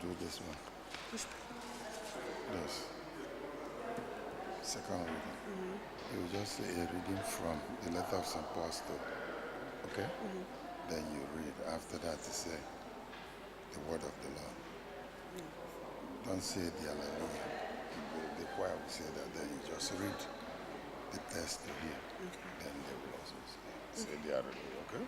do this one. Which, Yes. Second reading. You just say a reading from the letter of St. Paul's to, okay? Then you read. After that, you say the word of the Lord. Don't say the hallelujah. The choir will say that. Then you just read the text to hear. Then they will also say the hallelujah, okay?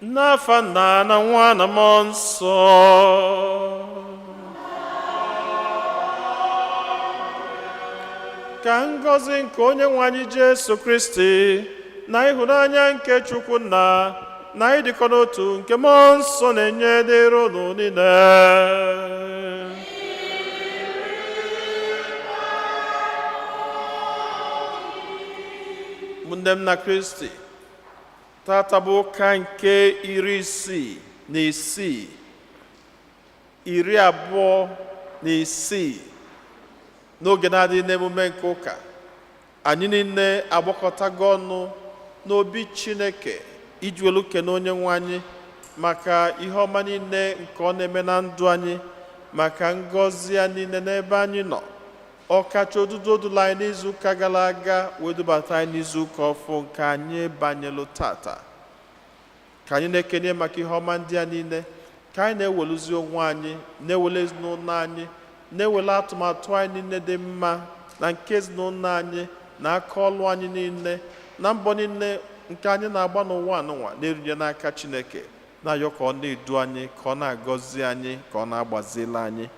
n'afa Nna na Nwa na Mmụọ Nsọ. Ka ngọzi nke Onyenwe anyị Jesu Kristi na ịhụnanya nke Chukwu Nna na ịdịkọ n'otu nke Mmụọ Nsọ na-enye dịrị unu niile. Ụmụnne m na Kristi, tata bụ ụka nke 66, 26 n'oge na-adịghị n'emume nke ụka. Anyị niile agbakọtago ọnụ n'obi Chineke iji welu kene Onyenwe anyị maka ihe ọma niile nke ọ na-eme na ndụ anyị, maka ngọzi ya niile n'ebe anyị nọ. Ọkacha odudu odula anyị n'izuụka gara aga wee dubata anyị n'izuụka ọfụ nke anyị banyelu tata. Ka anyị na-ekenye maka ihe ọma ndị a niile, ka anyị na-eweluzi onwe anyị, na-ewele ezinụlọ anyị, na-ewele atụmatụ anyị niile dị mma na nke ezinụlọ anyị na aka ọlụ anyị niile na mbọ niile nke anyị na-agba n'ụwa anụnwa na-erunye n'aka Chineke, na-ayọ ka ọ na-edu anyị, ka ọ na-agọzi anyị, ka ọ na-agbazila anyị.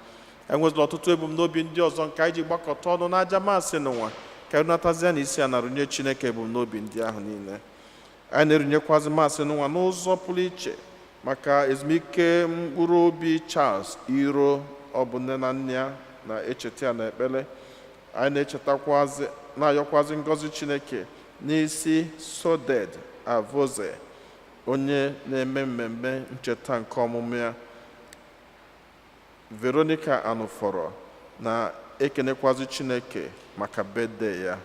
Enwezila ọtụtụ ebumnobi ndị ọzọ nke anyị ji gbakọta ọnụ n'aja masị n'ụwa, ka anyị natazia na isi a na-arụnye Chineke ebumnobi ndị ahụ niile. Anyị na-erunyekwazi masị n'ụwa n'ụzọ pụrụ iche maka ezumike mkpụrụ obi Charles Iro, ọ bụ nne na nne ya na-echeta ya n'ekpere. Anyị na-echetakwazi na-ayọkwazi ngọzi Chineke n'isi Soded Avoze, onye na-eme mmemme ncheta nke ọmụmụ ya. Veronica Anụfọrọ na-ekenekwazi Chineke maka birthday ya.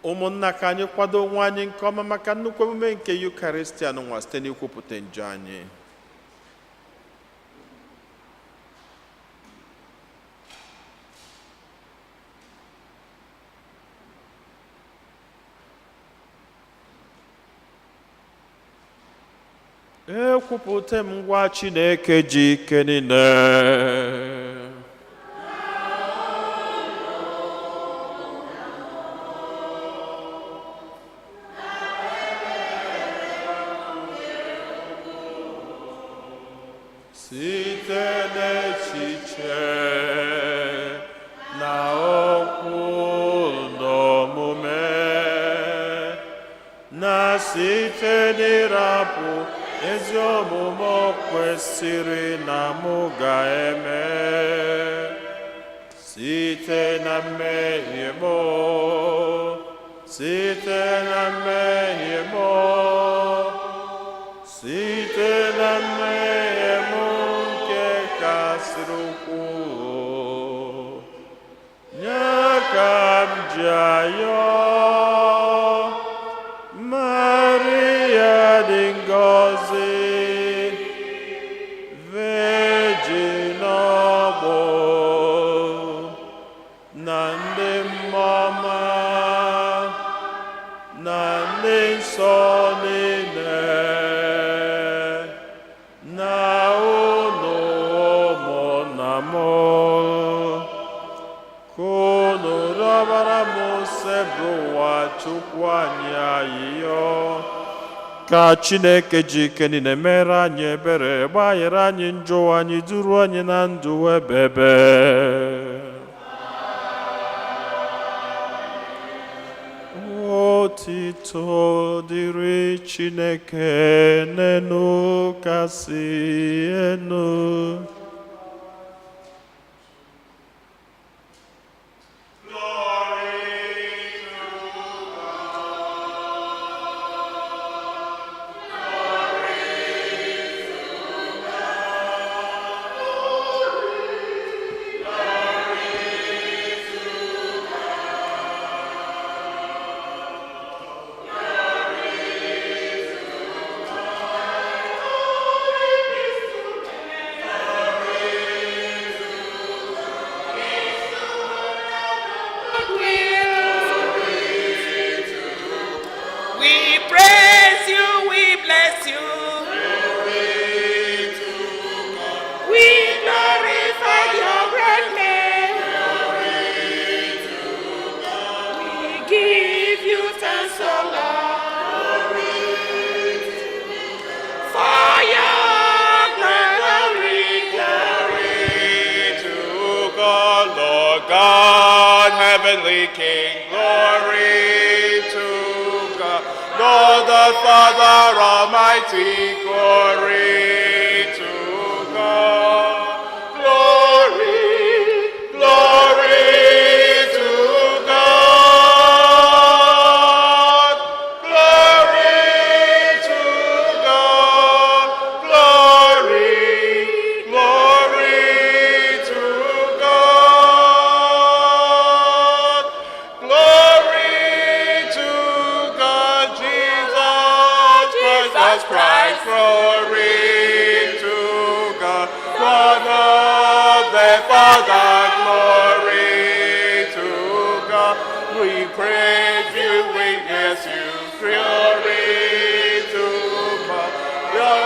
Ụmụnna, ka anyị kwado onwe anyị nke ọma maka nnukwu emume nke Yukaristia nwa site n'ikwupụta njọ anyị. Ekwupụta m ngwa Chineke ji ike niile. Site n'echiche na okwu n'omume, na site n'ịrapụ ezi omume o kwesịrị na mụ ga-eme, site na mmehie m, site na mmehie m, site na mmehie m nke kasịrị ukwuu, nye ka m ji ayọ Maria dị ngọzi, Virgin ọgbọ, na ndị mmụọ na ndị nsọ niile, na unu ụmụnna m, ka unu rịọbara m sebụ ụwa Chukwu anyị ayịyọ. Ka Chineke ji ike niile mere anyị ebere, gbaghara anyị njọ anyị, duru anyị na ndụ ebebe. Otito dịrị Chineke n'enu kasị enu. give you thanks, O Lord, for your glory to God, Lord God, heavenly King, glory to God, Lord the Father Almighty, glory to God, glory, glory to God, glory to God, glory, glory to God, glory to God, Jesus Christ, glory to God, Father, the Father, glory to God, we praise you, we bless you, glory to God, your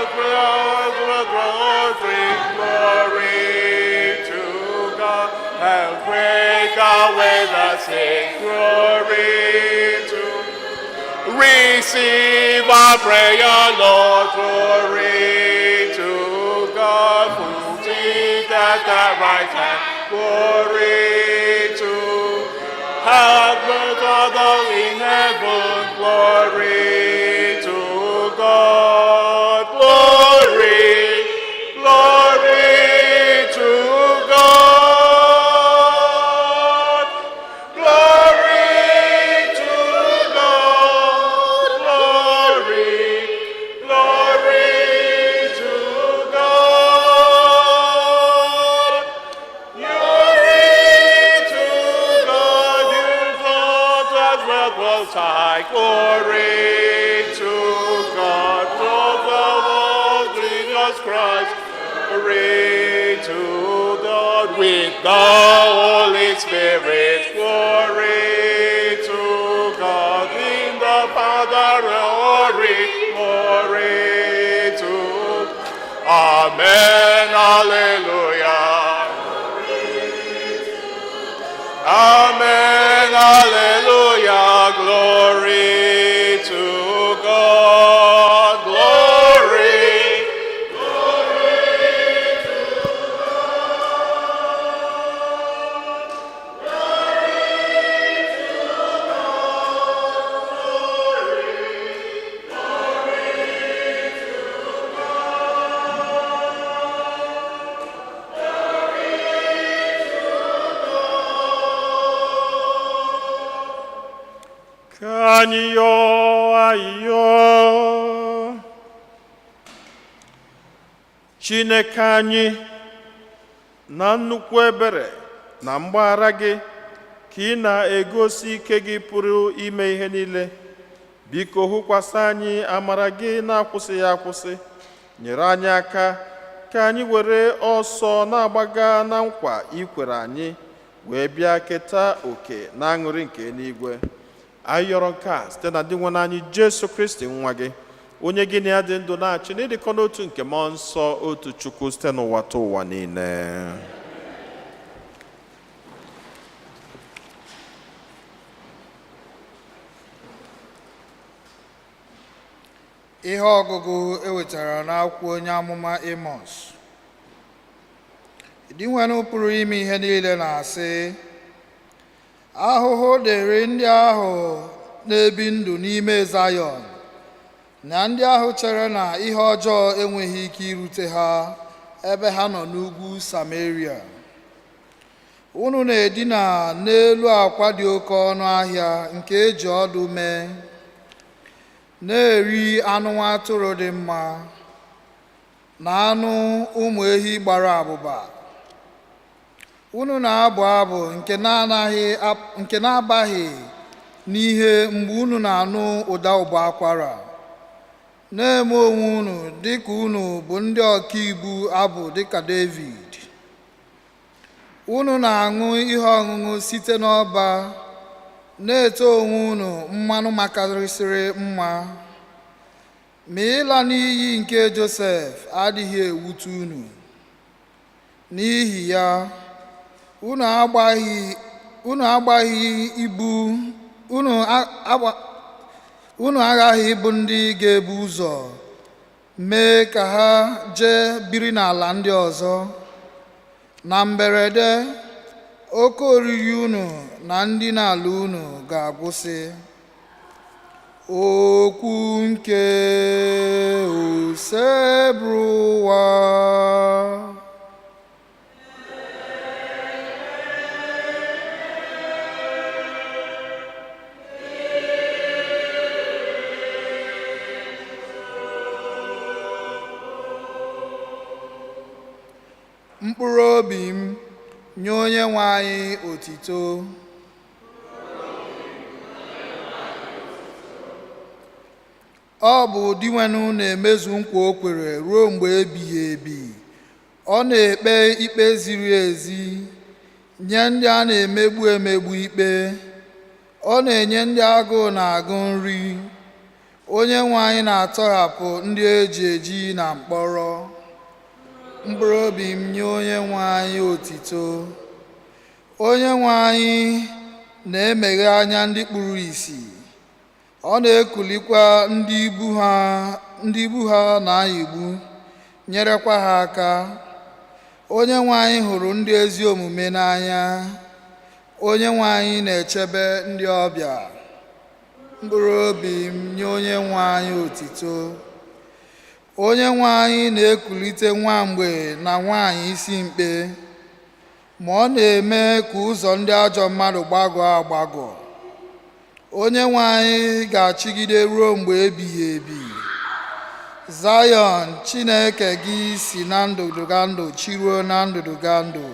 glory to God, and break away the sin, glory to receive our prayer, Lord, glory to God, who sits at the right hand, glory to have the Father in heaven, glory to God, glory, glory to God, glory to God, glory, glory to God, glory to God, you thought as well was high, glory to God, Lord Jesus Christ, glory to God, with the Holy Spirit, glory to God, in the Father, glory, glory to Amen, hallelujah. Amen, hallelujah, glory to God, glory, Ka anyị yọọ ayịyọ. Chineke anyị, na nnukwu ebere na mgbaghara gị ka ị na-egosi ike gị pụrụ ime ihe niile, biko hụkwasị anyị amara gị na-akwụsịghị akwụsị, nyere anyị aka ka anyị were ọsọ na-agbaga na nkwa ikwere anyị, wee bịa keta oke na aṅụrị nke eluigwe. Anyị yọrọ nke a site na ndị nwe anyị Jesu Kristi nwa gị, onye gị na ya dị ndụ na-achị n'ịdịkọ n'otu nke mmụọ nsọ, otu Chukwu site n'ụwa ta ụwa niile. Ihe ọgụgụ ewetara n'akwụkwọ onye amụma Amos. Dị nwenụ pụrụ ime ihe niile na-asị, ahụhụ dịrị ndị ahụ na-ebi ndụ n'ime Zayọn, na ndị ahụ chere na ihe ọjọọ enweghị ike irute ha ebe ha nọ n'ugwu Sameria. Unu na-edina n'elu akwa dị oke ọnụ ahịa nke eji ọdụ mee, na-eri anụ atụrụ dị mma na anụ ụmụ ehi gbara abụba. Unu na-abụ abụ nke na-abaghị n'ihe mgbe unu na-anụ ụda ụbọ akwara, na-eme onwe unu dịka unu bụ ndị ọkaibu abụ dịka David. Unu na-aṅụ ihe ọṅụṅụ site n'ọba, na-eto onwe unu mmanụ makarịsịrị mma, ma ịla n'iyi nke Josef adịghị ewute unu. N'ihi ya, unu agbaghị ibu unu aghaghị ịbụ ndị ga-ebu ụzọ mee ka ha jee biri n'ala ndị ọzọ. Na mberede, oke oriri unu na ndị n'ala unu ga-agwụsị. Okwu nke usekpụrụwa. Mkpụrụ obi m, nye Onyenwe anyị otito. Ọ bụ Dinwenu na-emezu nkwa o kwere ruo mgbe ebighị ebi. Ọ na-ekpe ikpe ziri ezi, nye ndị a na-emegbu emegbu ikpe. Ọ na-enye ndị agụụ na-agụ nri. Onyenwe anyị na-atọghapụ ndị eji eji na mkpọrọ. Mkpụrụ obi m, nye Onyenwe anyị otito. Onyenwe anyị na-emeghe anya ndị kpuru ìsì. Ọ na-ekulikwa ndị ibu ha na-anyịgbu, nyerekwa ha aka. Onyenwe anyị hụrụ ndị ezi omume n'anya. Onyenwe anyị na-echebe ndị ọbịa. Mkpụrụ obi m, nye Onyenwe anyị otito. Onyenwe anyị na-ekulite nwa mgbei na nwaanyị isi mkpe, ma ọ na-eme ka ụzọ ndị ajọ mmadụ gbagọọ agbagọ. Onyenwe anyị ga-achịgide ruo mgbe ebighị ebi. Zayọn, Chineke gị si na ndụdụga ndụ chiruo na ndụdụga ndụ.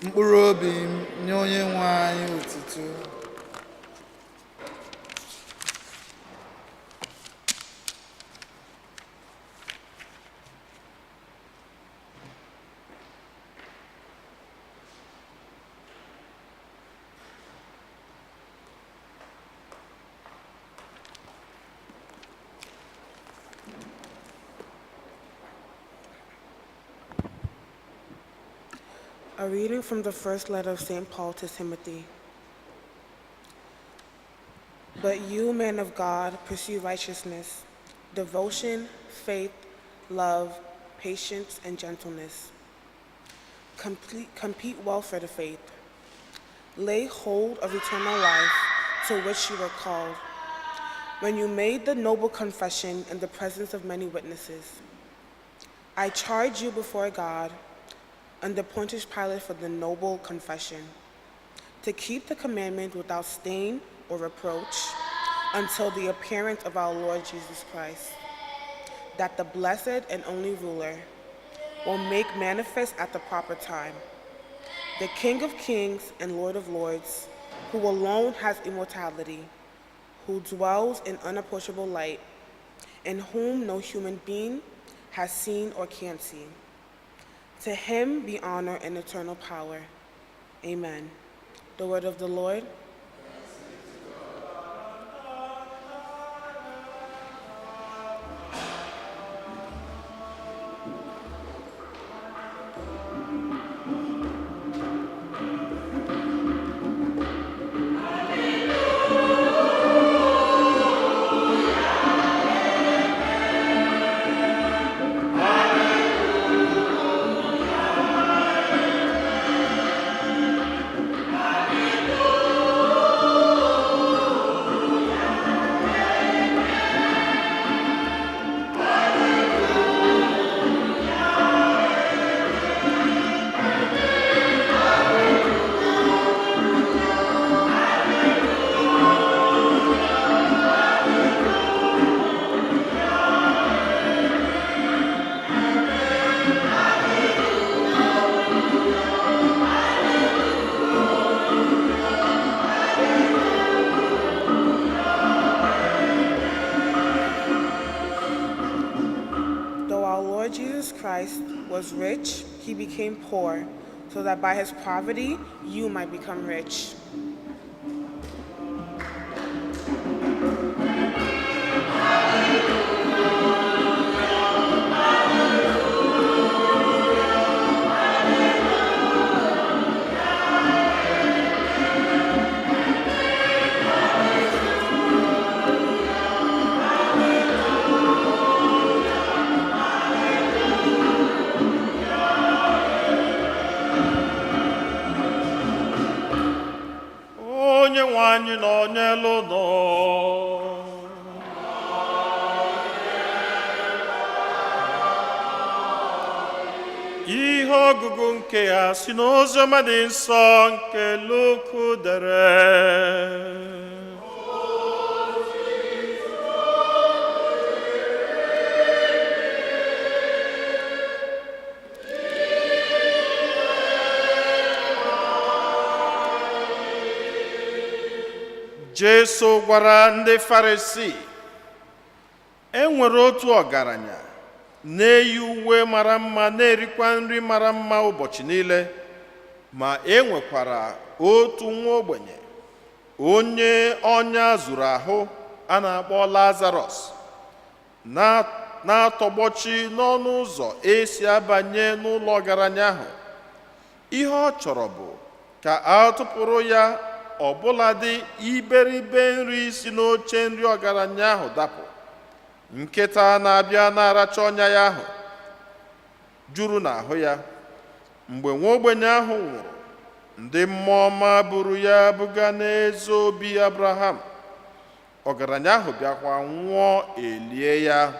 Mkpụrụ obi m, nye Onyenwe anyị otito. A reading from the first letter of St. Paul to Timothy. But you, men of God, pursue righteousness, devotion, faith, love, patience, and gentleness. Compete well for the faith. Lay hold of eternal life, to which you were called, when you made the noble confession in the presence of many witnesses. I charge you before God under Pontius Pilate for the noble confession, to keep the commandment without stain or reproach until the appearance of our Lord Jesus Christ, that the blessed and only ruler will make manifest at the proper time, the King of kings and Lord of lords, who alone has immortality, who dwells in unapproachable light, in whom no human being has seen or can see. To him be honor and eternal power. Amen. The word of the Lord. Christ was rich, he became poor, so that by his poverty you might become rich. onye nwe anyị nọnyelu nọ. Ihe ọgụgụ nke ya si n'oziọma dị nsọ nke Luku dere. Jesu gwara ndị Farisii, e nwere otu ọgaranya na-eyi uwe mara mma na-erikwa nri mara mma ụbọchị niile, ma e nwekwara otu nwa ogbenye onye ọnya zuru ahụ a na-akpọ Lazarọs na-atọgbọchi n'ọnụ ụzọ esi abanye n'ụlọ ọgaranya ahụ. Ihe ọ chọrọ bụ ka a tụpụrụ ya ọbụladị iberibe nri si n'oche nri ọgaranya ahụ dapụ. Nkịta na-abịa na-aracha ọnya ya ahụ juru n'ahụ ya. Mgbe nwa ogbenye ahụ nwụrụ, ndị mmụọ ọma buru ya buga n'eze obi Abraham. Ọgaranya ahụ bịakwa nwụọ, elie ya.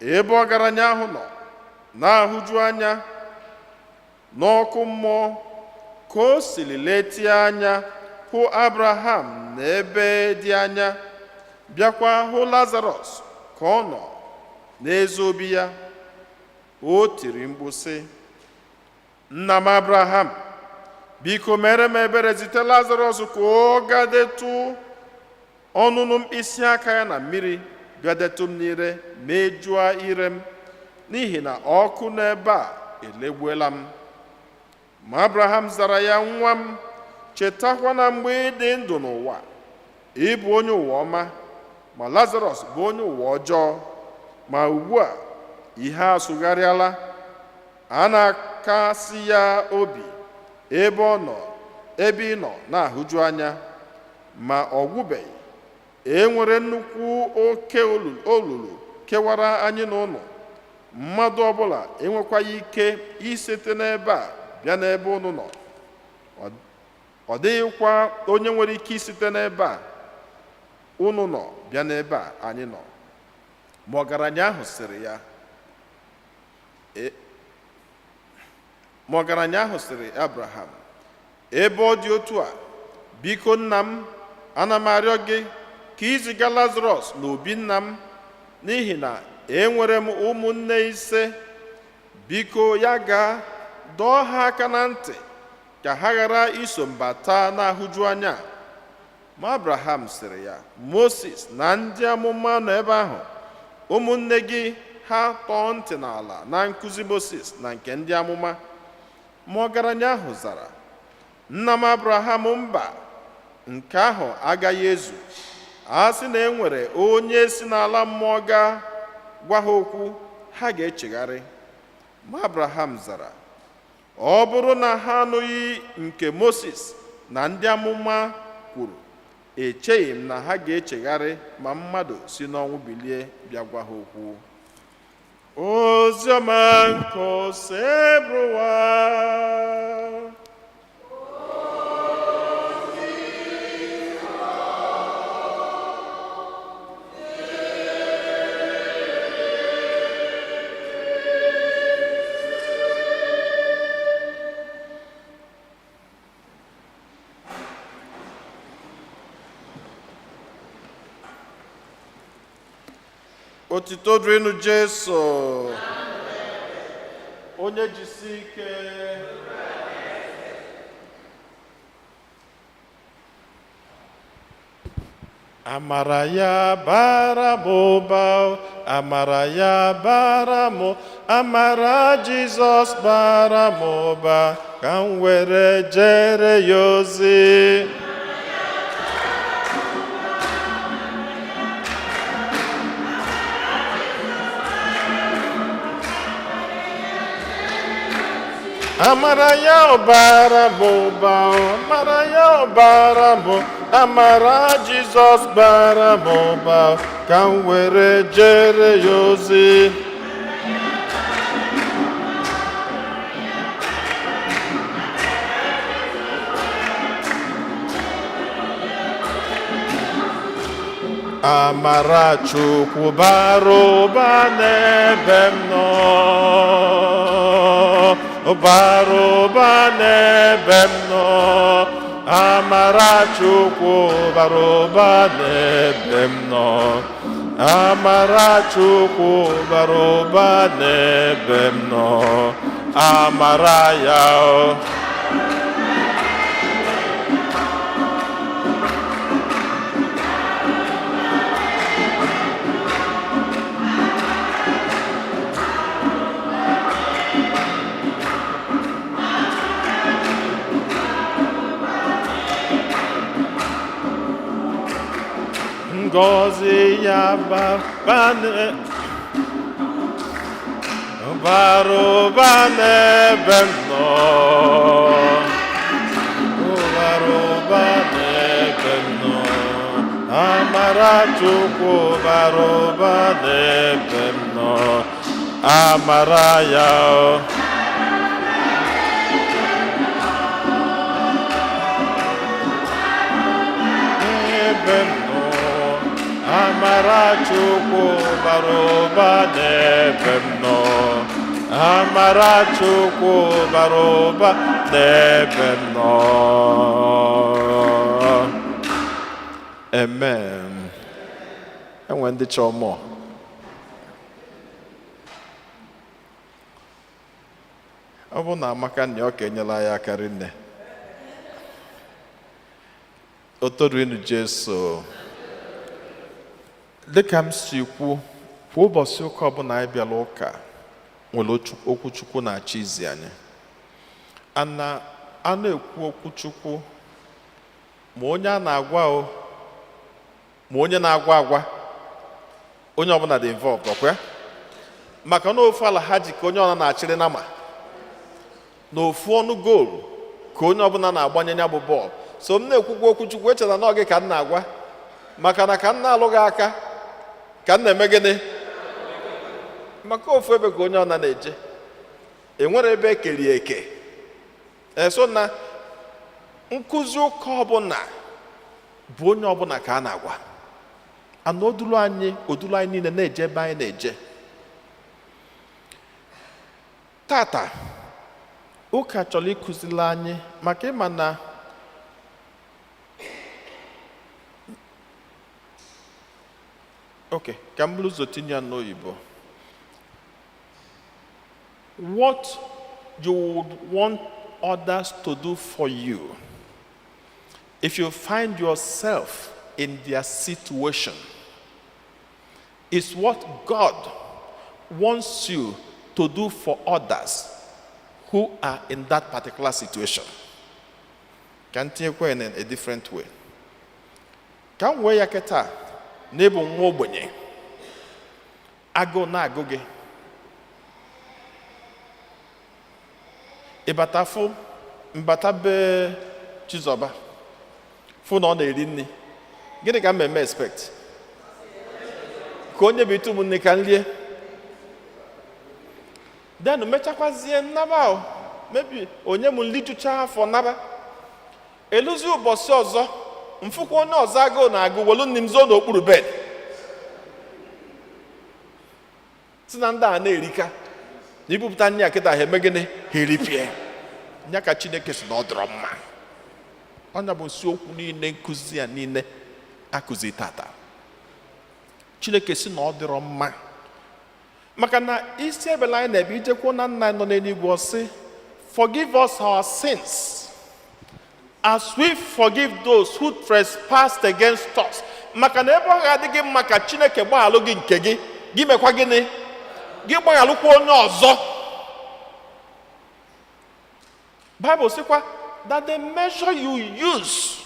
Ebe ọgaranya ahụ nọ na-ahụju anya n'ọkụ mmụọ, ka o siri letie anya hụ Abraham n'ebe dị anya, bịakwa hụ Lazarọs ka ọ nọ n'eze obi ya, o tiri mkpu sị, nna m Abraham, biko mere m ebere, zite Lazarọs ka ọ gadetụ ọnụnụ mkpịsị aka ya na mmiri, gadetụ m n'ire, mejuo ire m, n'ihi na ọkụ n'ebe a elegbuela m. Ma Abraham zara ya, nwa m, chetakwa na mgbe ị dị ndụ n'ụwa, ị bụ onye ụwa ọma, ma Lazarọs bụ onye ụwa ọjọọ. Ma ugbu a ihe asụgharịala, a na-akasi ya obi ebe ị nọ na-ahụju anya, ma ọ gwụbeghị. E nwere nnukwu oke olulu kewara anyị na ụnụ. Mmadụ ọbụla enwekwaghị ike isite n'ebe a bịa n'ebe unu nọ. Ọ dịghịkwa onye nwere ike isite n'ebe a unu nọ bịa n'ebe a anyị nọ. Ma ọgaranya ahụ sịrị Abraham, ebe ọ dị otu a, biko nna m, ana m arịọ gị ka iziga Lazarọs n'obi nna m, n'ihi na enwere m ụmụnne 5. Biko ya gaa dọọ ha aka na ntị ka ha ghara iso m bata n'ahụju anya. Ma Abraham sịrị ya, Moses na ndị amụma nọ ebe ahụ, ụmụnne gị ha tọọ ntị n'ala na nkụzi Moses na nke ndị amụma. Ma ọgaranya ahụ zara, nna m Abraham, mba, nke ahụ agaghị ezu. A sị na e nwere onye si n'ala mmụọ ga gwa ha okwu, ha ga-echegharị. Ma Abraham zara, ọ bụrụ na ha anụghị nke Moses na ndị amụma kwuru, echeghị m na ha ga-echegharị ma mmadụ si n'ọnwụ bilie bịa gwa ha okwu. Oziọma nke osebụwa. Otito dịrịnụ Jesu, onye jisi ike. Amara ya bara m ụba, amara ya bara m, amara Jizọs bara m ụba, ka m were jere ya ozi. Amara ya bara m ụba, amara ya bara m, amara Jizọs bara m ụba, ka m were jere ya ozi. Amara Chukwu bara ụba n'ebe m nọ. Bara ụba n'ebe m nọ. Amara Chukwu bara ụba n'ebe m nọ. Amara Chukwu bara ụba n'ebe m nọ. Amara ya ngọzi ya bara ụba n'ebe m nọ. Bara ụba n'ebe m nọ. Amara Chukwu bara ụba n'ebe m nọ. Amara ya n'ebe m nọ. Amara Chukwu bara ụba n'ebe m nọ. Amara Chukwu bara ụba n'ebe m nọ. Amen. Enwe ndị chọọ mụọ. Ọ bụ na Amaka nne ọ ka enyela ya akarị nne. O toruenu Jesu. Dịka m si kwu, kwa ụbọchị ụka ọbụla anyị bịara ụka nwere okwu Chukwu na-achọ izi anyị. A na-ekwu okwu Chukwu ma onye a na-agwa o ma onye na-agwa agwa, onye ọbụla dị involved, ọkwa ya? Maka na ofu ala ha ji ka onye ọbụla na-achịrị nama, na ofu ọnụ goolu ka onye ọbụla na-agbanye ya bụ bọọlụ. So m na-ekwukwa okwu Chukwu, echeta na ọ gị ka m na-agwa, maka na ka m na-alụ gị aka ka m na-eme gịnị, maka ofu ebe ka onye ọbụla na-eje, enwere ebe ekeri eke. So na nkụzi ụka ọbụla bụ onye ọbụla ka a na-agwa, ana odulu anyị niile na-eje ebe anyị na-eje. Tata ụka chọrọ ịkụzili anyị maka ịma na ka m bụrụ ụzọ tinye ya n'oyibo. What you would want others to do for you if you find yourself in their situation is what God wants you to do for others who are in that particular situation. Can take in a different way. Can we yaketa n'ebe nwa ogbenye agụ na-agụ gị, ịbata fụ mbata be Chizọba fụ na ọ na-eri nri, gịnị ka mmemme expect? Ka onye bụ itu ụmụnne ka nrie, then mechakwazie nnaba o, maybe onye m nri jucha afọ naba, eluzi ụbọchị ọzọ mfụkwa onye ọzọ agụụ na-agụ welu nri m zoo n'okpuru bed, si na ndị a na-erika na ibupụta nri a kịta ha eme gịnị, ha eripịa nya. Ka Chineke si na ọ dịrọ mma. Ọnya bụ nsi okwu niile, nkụzi ya niile akụzi tata. Chineke si na ọ dịrọ mma, maka na isi ebele anyị na-ebe ijekwu na nna nọ n'eluigwe ọsị, forgive us our sins as we forgive those who trespassed against us. Maka na ebe ọ ga-adịghị mma ka Chineke gbaghalụ gị nke gị, gị mekwa gịnị, gị gbaghalụkwa onye ọzọ. Bible sịkwa that the measure you use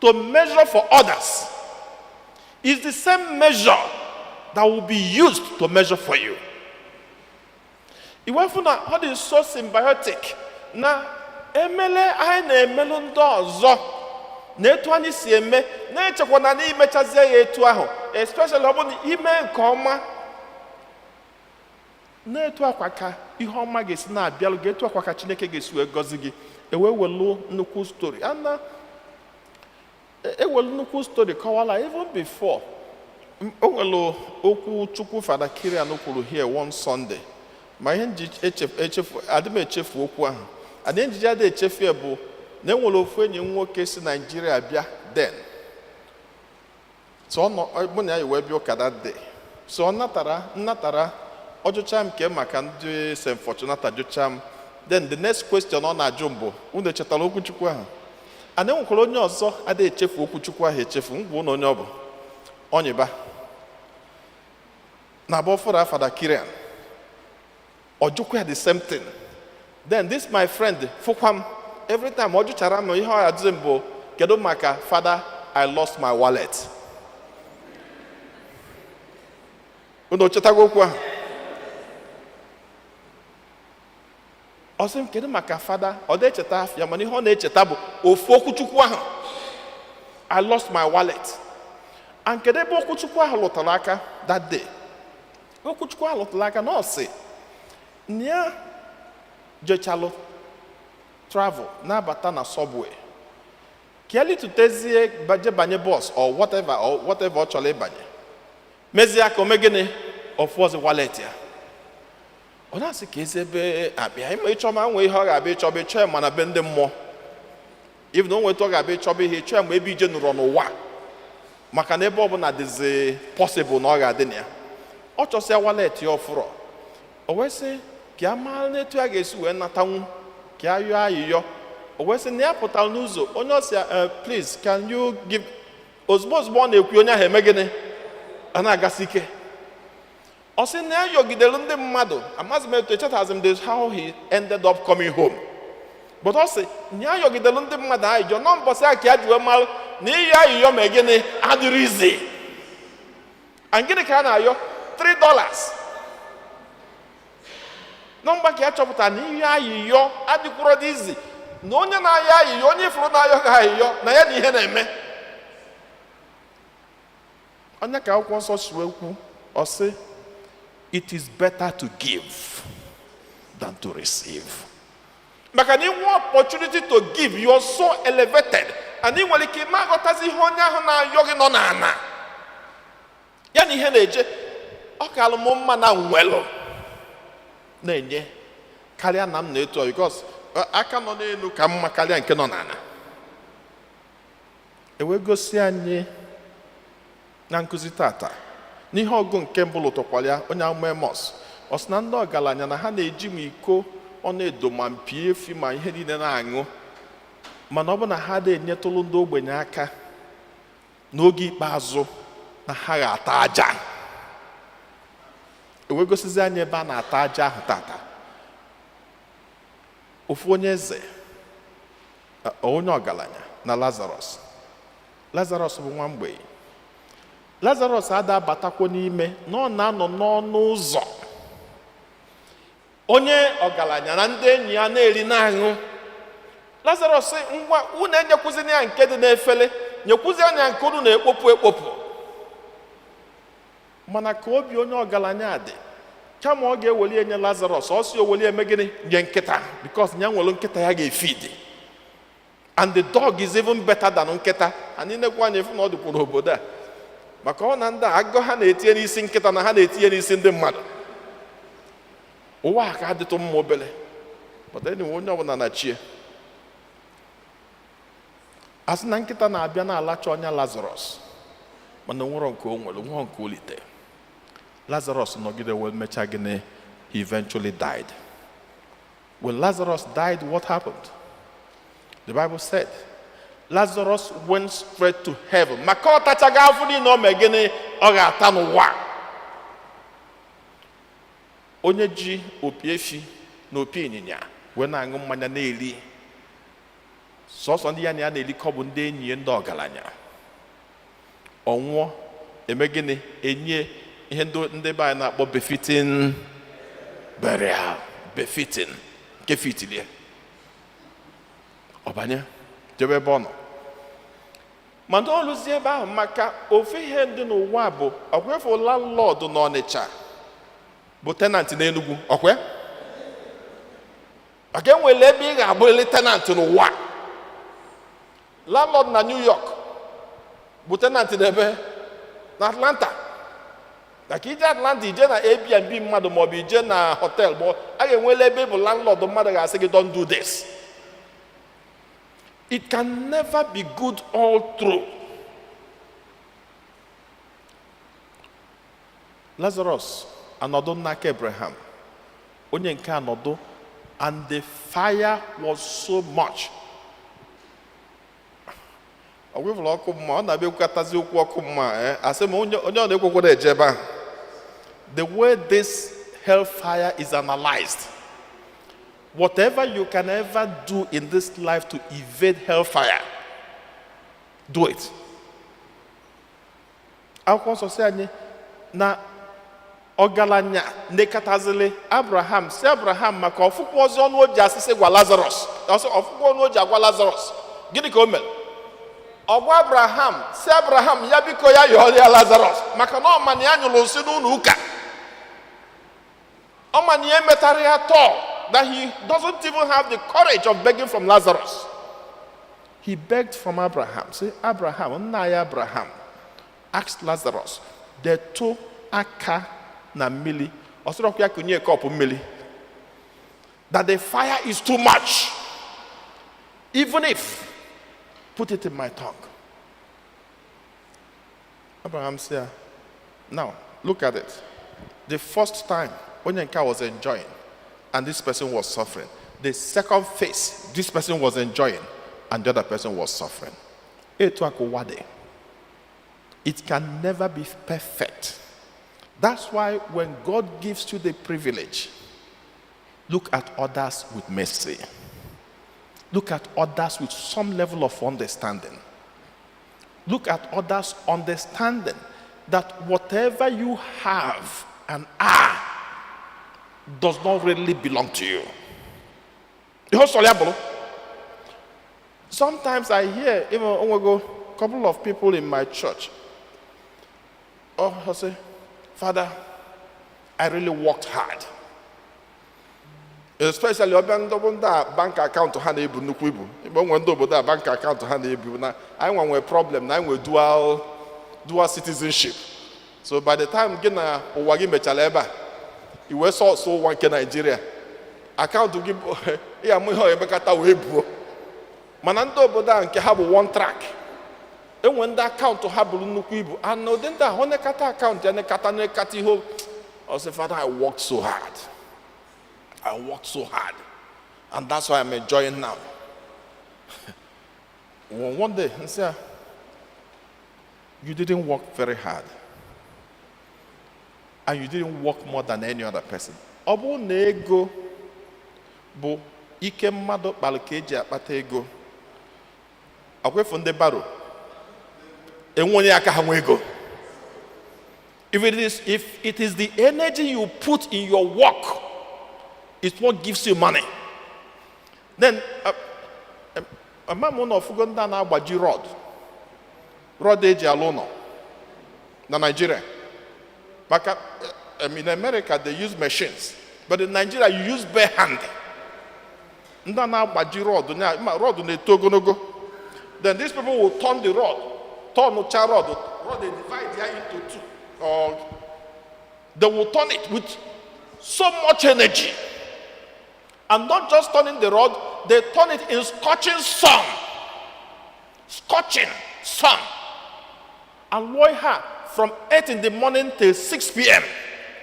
to measure for others is the same measure that will be used to measure for you. Iwefu na ọ dị so symbiotic na emele anyị na-emelụ ndị ọzọ na etu anyị si eme, na-echekwa na n'imechazie ya etu ahụ, especially ọ bụ na ime nke ọma, na-etu akwa ka ihe ọma ga-esi na-abịalụ gị, etu akwa ka Chineke ga-esi wee gọzi gị. Ewelu nnukwu story, ewelu nnukwu story kọwala even before O nwere okwu Chukwu Fada Kirian kwuru here one Sunday, ma ihe nji echefu adị m echefu okwu ahụ. Adị njiji adị echefu ya bụ na enwere ofu enyi nwoke si Nigeria bịa then. So mụ na ya wee bịa ụka that day. So ọ nnatara ọ jụcha m nke maka ndị St. Fortunata jụcha m. Then the next question ọ na-ajụ m bụ, unu echetara okwu Chukwu ahụ? Ana enwekwara onye ọzọ adị echefu okwu Chukwu ahụ echefu, ngwa na onye ọ bụ onyiba na abụọ fọrọ Fada Kirian ọjụkwa the same thing. Then this my friend fụkwa m every time ọ jụchara m ihe ọ ya dịzi m bụ kedu maka Father, I lost my wallet. Unu chetago okwu ahụ? Ọ sị m kedu maka Father, ọ dị echeta ya mana ihe ọ na-echeta bụ ofu okwu Chukwu ahụ, I lost my wallet. And kedu ebe okwu Chukwu ahụ lụtara aka that day? Okwu Chukwu ahụ lụtara aka na ọ sị nya jechalụ travel na-abata na subway keli tutezie banye bus or whatever ọ chọrọ ịbanye mezie aka ome gịnị ọfụọzi wallet ya. Ọ na-asị ka ezi ebe abịa ịma ịchọma nwe ihe ọ ga-abịa ịchọba ịchọ ya mana be ndị mmụọ even o nweta ọ ga-abịa ịchọba ihe ịchọ ya ma ebe ije nụrọ n'ụwa maka na ebe ọbụla dịzi possible na ọ ga-adị na ya. Ọ chọsịa wallet ya ọfụrụ o wee sị ka a mara n'etu a ga-esi wee natanwu ka a yọọ ayịyọ. O wee sị na ya pụtara n'ụzọ onye ọsịa please can you give ozugbo ọ na-ekwu onye ahụ eme gịnị a na-agasị ike. Ọ sị na ya yọgidere ndị mmadụ amaghịzi m etu echetazi m how he ended up coming home, but ọ sị na ya yọgidere ndị mmadụ ayịyọ nọ mbọsị a ka ya ji wee mara na iyi ayịyọ ma gịnị adịrị izi. And gịnị ka a na-ayọ $3 nọmba ka ya chọpụtara na ihe ayịyọ adịkwuro dị izi na onye na-ayọ ayịyọ onye ifuru na-ayọ ga ayịyọ na ya na ihe na-eme. Onye ka akwụkwọ nsọ si wee kwu ọ sị it is better to give than to receive. Maka na inwe opportunity to give, you are so elevated and ị nwere ike ịma aghọtazi ihe onye ahụ na-ayọ gị nọ n'ana ya na ihe na-eje ọ ka alụ m mma na nwelụ na-enye karịa na m na-eto because aka nọ n'elu ka mma karịa nke nọ n'ala. Ewe gosi anyị na nkụzi tata n'ihe ọgụ nke mbụ lụtọkwara ya onye amụma Amos ọ sị na ndị ọgaranya na ha na-eji m iko ọna-edo ma mpi efi ma ihe niile na-aṅụ mana ọ bụ na ha na-enyetụlụ ndị ogbenye aka n'oge ikpeazụ na ha ga-ata aja. Ewegosizi anyị ebe a na-ata aja ahụ tata. Ofu onye eze onye ọgaranya na Lazarus bụ nwa mgbei. Lazarus adabatakwa n'ime na ọ na-anọ n'ọnụ ụzọ onye ọgaranya na ndị enyi ya na-eri na-aṅụ. Lazarus ngwa unu enyekwuzina ya nke dị n'efere nyekwuzi anya nke unu na-ekpopụ mana ka obi onye ọgaranya dị kama ọ ga-eweli enye Lazarus ọ sị oweli eme gịnị nye nkịta because nya nwere nkịta ya ga-efeed and the dog is even better than nkịta. Anyị na-ekwu anya efu na ọ dịkwa n'obodo a maka ọ na ndị agụ ha na-etinye n'isi nkịta na ha na-etinye n'isi ndị mmadụ. Ụwa ka adịtụ mma obele but anyway onye ọbụla na chie asị na nkịta na-abịa na-alacha ọnya Lazarus mana nwere nke o nwere nwa nke olite. Lazarus nọgide wee mechaa gịnị he eventually died. When Lazarus died, what happened? The Bible said Lazarus went straight to heaven. Maka ọ tachaghị afọ niile o mee gịnị ọ ga-ata n'ụwa. Onye ji opi efi na opi ịnyịnya wee na-aṅụ mmanya na-eri sọsọ ndị ya na ya na-erikọ bụ ndị enyi ya ndị ọgaranya. Ọ nwụọ eme gịnị enye ihe ndị be anyị na-akpọ befitting burial, befitting nke fitilie ọbanye jebe ebe ọ nọ. Mana ọ lụzie ebe ahụ maka ofe ihe ndị n'ụwa bụ ọkwefu landlord n'Ọnịcha bụ tenant n'Enugu ọkwe ọ ga-enwele ebe ị ga-abụrịrị tenant n'ụwa. Landlord na New York bụ tenant n'ebe na Atlanta Like ije Atlanta, ije na Airbnb mmadụ ma ọ bụ ije na hotel, bụ a ga-enwele ebe bụ landlord mmadụ ga-asị gị don't do this. It can never be good all through. Lazarus anọdụ n'aka Abraham, onye nke anọdụ, and the fire was so much. Ọgwụvụlụ ọkụ mma, ọ na-abịa ekwukatazi okwu ọkụ mma, asị m onye ọ na-ekwekwara eje ebe ahụ. The way this hellfire is analyzed, whatever you can ever do in this life to evade hellfire, do it. Akwụkwọ nsọ sị anyị na ọgaranya nekatazili Abraham, si Abraham maka ọfụkwa ọzọ ọnụ o ji asịsị gwa Lazarus, ọfụkwa ọnụ o ji agwa Lazarus. Gịnị ka o mere? Ọgwa Abraham, si Abraham ya biko ya yọọ ya Lazarus, maka na ọmana ya nyụrụ nsị n'ụlọ ụka. Ọmana ya emetara ya tọọ, that he doesn't even have the courage of begging from Lazarus. He begged from Abraham. Say, Abraham, nna ya Abraham, asked Lazarus, detu aka na mmili, ọsọrọ ya kunye kọpụ mmili, that the fire is too much. Even if, put it in my tongue. Abraham said, now, look at it. The first time, Onyenka was enjoying, and this person was suffering. The second phase, this person was enjoying, and the other person was suffering. It can never be perfect. That's why when God gives you the privilege, look at others with mercy. Look at others with some level of understanding. Look at others understanding that whatever you have and are does not really belong to you. Sometimes I hear, even a couple of people in my church, I say, Father, I really worked hard. Especially bank account to hand ebu nnukwu ibu. Bank account to hand ebu. Now I want a problem. Now we dual citizenship. So by the time gina owagi mechaleba, you were so one ke Nigeria. Account to give yeah mo ho ebekata webu. Manando obodo nke have one track. And when that account to have nnukwu ibu, and no then that honekata account ya nekata nekati ho. I say, Father, I worked so hard. I worked so hard. And that's why I'm enjoying now. One day, I say, you didn't work very hard. And you didn't work more than any other person. Obu nego bu ike mmadu balkeji akpata ego. Akwefu nde baro. Enwonye aka ha nwe ego. If it is the energy you put in your work, it's what gives you money. Then, a man of Uganda na agbaji rod eji alụ ụlọ na Nigeria. But in America they use machines, but in Nigeria you use bare hand. Ndị na agbaji rod na-eto ogologo. Then these people will turn the rod, they divide it into two. Or they will turn it with so much energy. And not just turning the rod, they turn it in scorching sun. Scorching sun. And loy her from 8 in the morning till 6 p.m.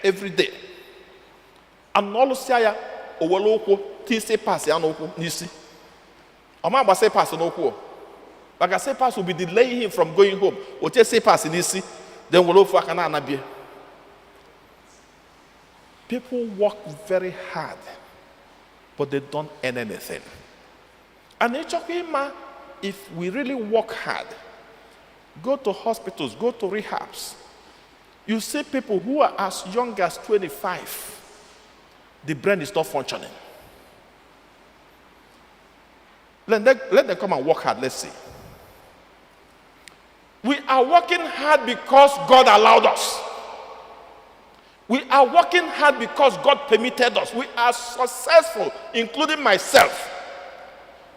every day. And all siya oweloko ti se pass ya n'okwu n'isi. Oma gba say pass n'okwu. Like I say pass will be delaying him from going home. Oche say pass n'isi. Then we'll offer kana anabie. People work very hard, but they don't earn anything. And if we really work hard, go to hospitals, go to rehabs, you see people who are as young as 25, the brain is not functioning. Let them come and work hard, let's see. We are working hard because God allowed us. We are working hard because God permitted us. We are successful, including myself,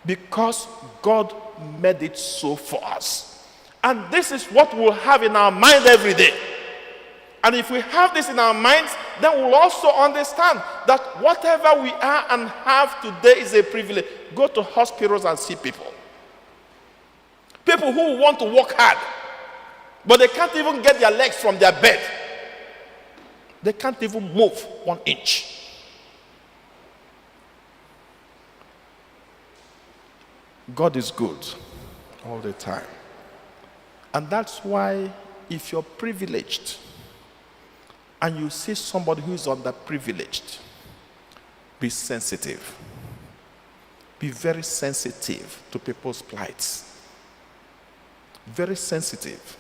because God made it so for us. And this is what we'll have in our mind every day. And if we have this in our minds, then we'll also understand that whatever we are and have today is a privilege. Go to hospitals and see people. People who want to work hard, but they can't even get their legs from their bed. They can't even move 1 inch. God is good all the time. And that's why if you're privileged and you see somebody who is underprivileged, be sensitive. Be very sensitive to people's plights. Very sensitive.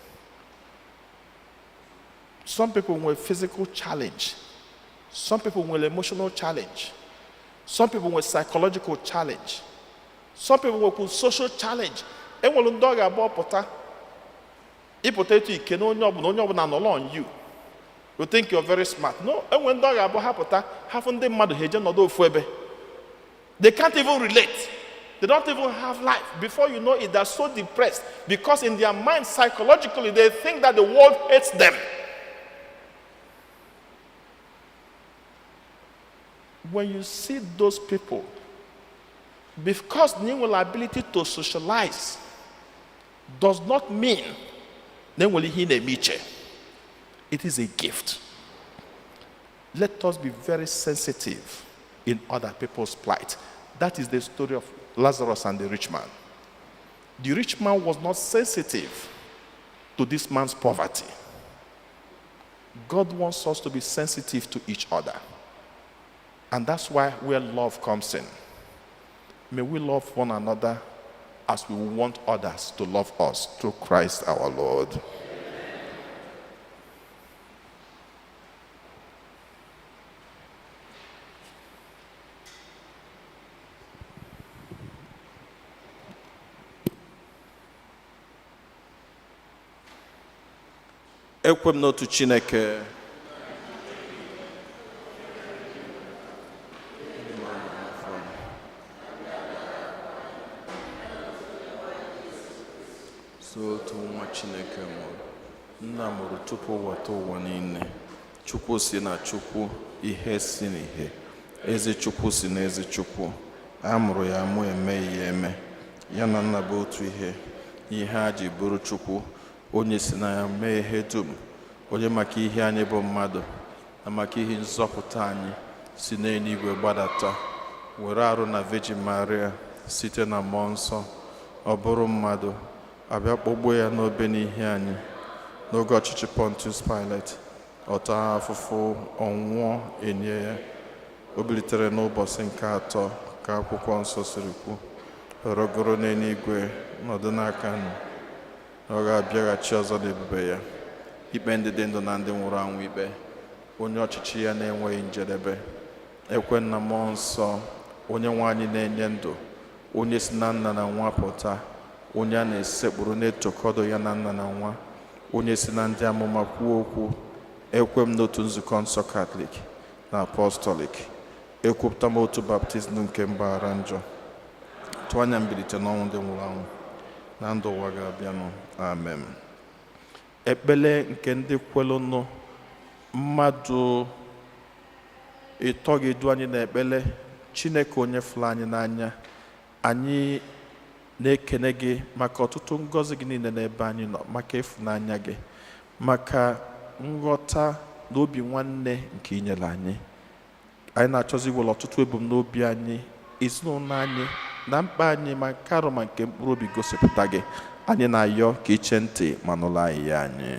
Some people with physical challenge. Some people with emotional challenge. Some people with psychological challenge. Some people with social challenge. Enwere ndị ọ ga-abụ ọpụta ịpụta etu ike na onye ọbụla nọrọ on you. You think you're very smart. No, enwere ndị ọ ga-abụ ha pụta hafụ ndị mmadụ ha eje nọdụ ofu ebe. They can't even relate. They don't even have life. Before you know it, they're so depressed because in their mind, psychologically, they think that the world hates them. When you see those people, because the ability to socialize does not mean they will hear a meeting. It is a gift. Let us be very sensitive in other people's plight. That is the story of Lazarus and the rich man. The rich man was not sensitive to this man's poverty. God wants us to be sensitive to each other. And that's why where love comes in. May we love one another as we want others to love us through Christ our Lord. Ekwem n'otu Chineke. Otu nwa Chineke mụrụ, nna mụrụ tupu wata ụwa niile. Chukwu si na Chukwu, ihe si n'ihe. Eze Chukwu si na eze Chukwu. A mụrụ ya amụ eme ihe eme. Ya na nna bụ otu ihe. Ihe a ji bụrụ Chukwu, onye si na ya mee ihe dum. Onye maka ihe anyị bụ mmadụ, na maka ihe nzọpụta anyị si n'eluigwe gbadata, were arụ na Virgin Maria site na mmụọ nsọ, ọ bụrụ mmadụ. Abịa kpọgbuo ya n'obe n'ihe anyị n'oge ọchịchị Pontius Pilate, ọ taa afụfụ, ọnwụọ, enye ya. O bilitere n'ụbọchị nke atọ ka akwụkwọ nsọ siri kwu, rọgoro n'eluigwe nọdụ n'aka nụ. Ọ ga-abịaghachi ọzọ n'ebube ya ikpe ndị dị ndụ na ndị nwụrụ anwụ ikpe. Onye ọchịchị ya na-enweghị njedebe. Ekwe na mmụọ nsọ, onye nwe anyị na-enye ndụ, onye si na nna na nwa pụta, onye a na-esekpụrụ na-etokọdo ya na nna na nwa, onye si na ndị amụma kwuo okwu. Ekwe m n'otu nzukọ nsọ Katọlik na Apọstọlik. Ekwupụta m otu baptizim nke mgbaghara njọ. Tụọ anya mbilite n'ọnwụ ndị nwụrụ anwụ na ndụ ụwa ga-abịanụ. Amen. Ekpele nke ndị kwelụnụ, mmadụ ịtọ ga-edu anyị na ekpele. Chineke onye fụrụ anyị n'anya, anyị na-ekene gị maka ọtụtụ ngọzi gị niile n'ebe anyị nọ, maka ịfụnanya gị, maka nghọta na obi nwanne nke inyere anyị. Anyị na-achọzi iwere ọtụtụ ebumnobi anyị, ezinụlọ anyị na mkpa anyị, ma nke arụ ma nke mkpụrụ obi gosipụta gị. Anyị na-ayọ ka iche ntị ma nụrụ anyị ya anyị.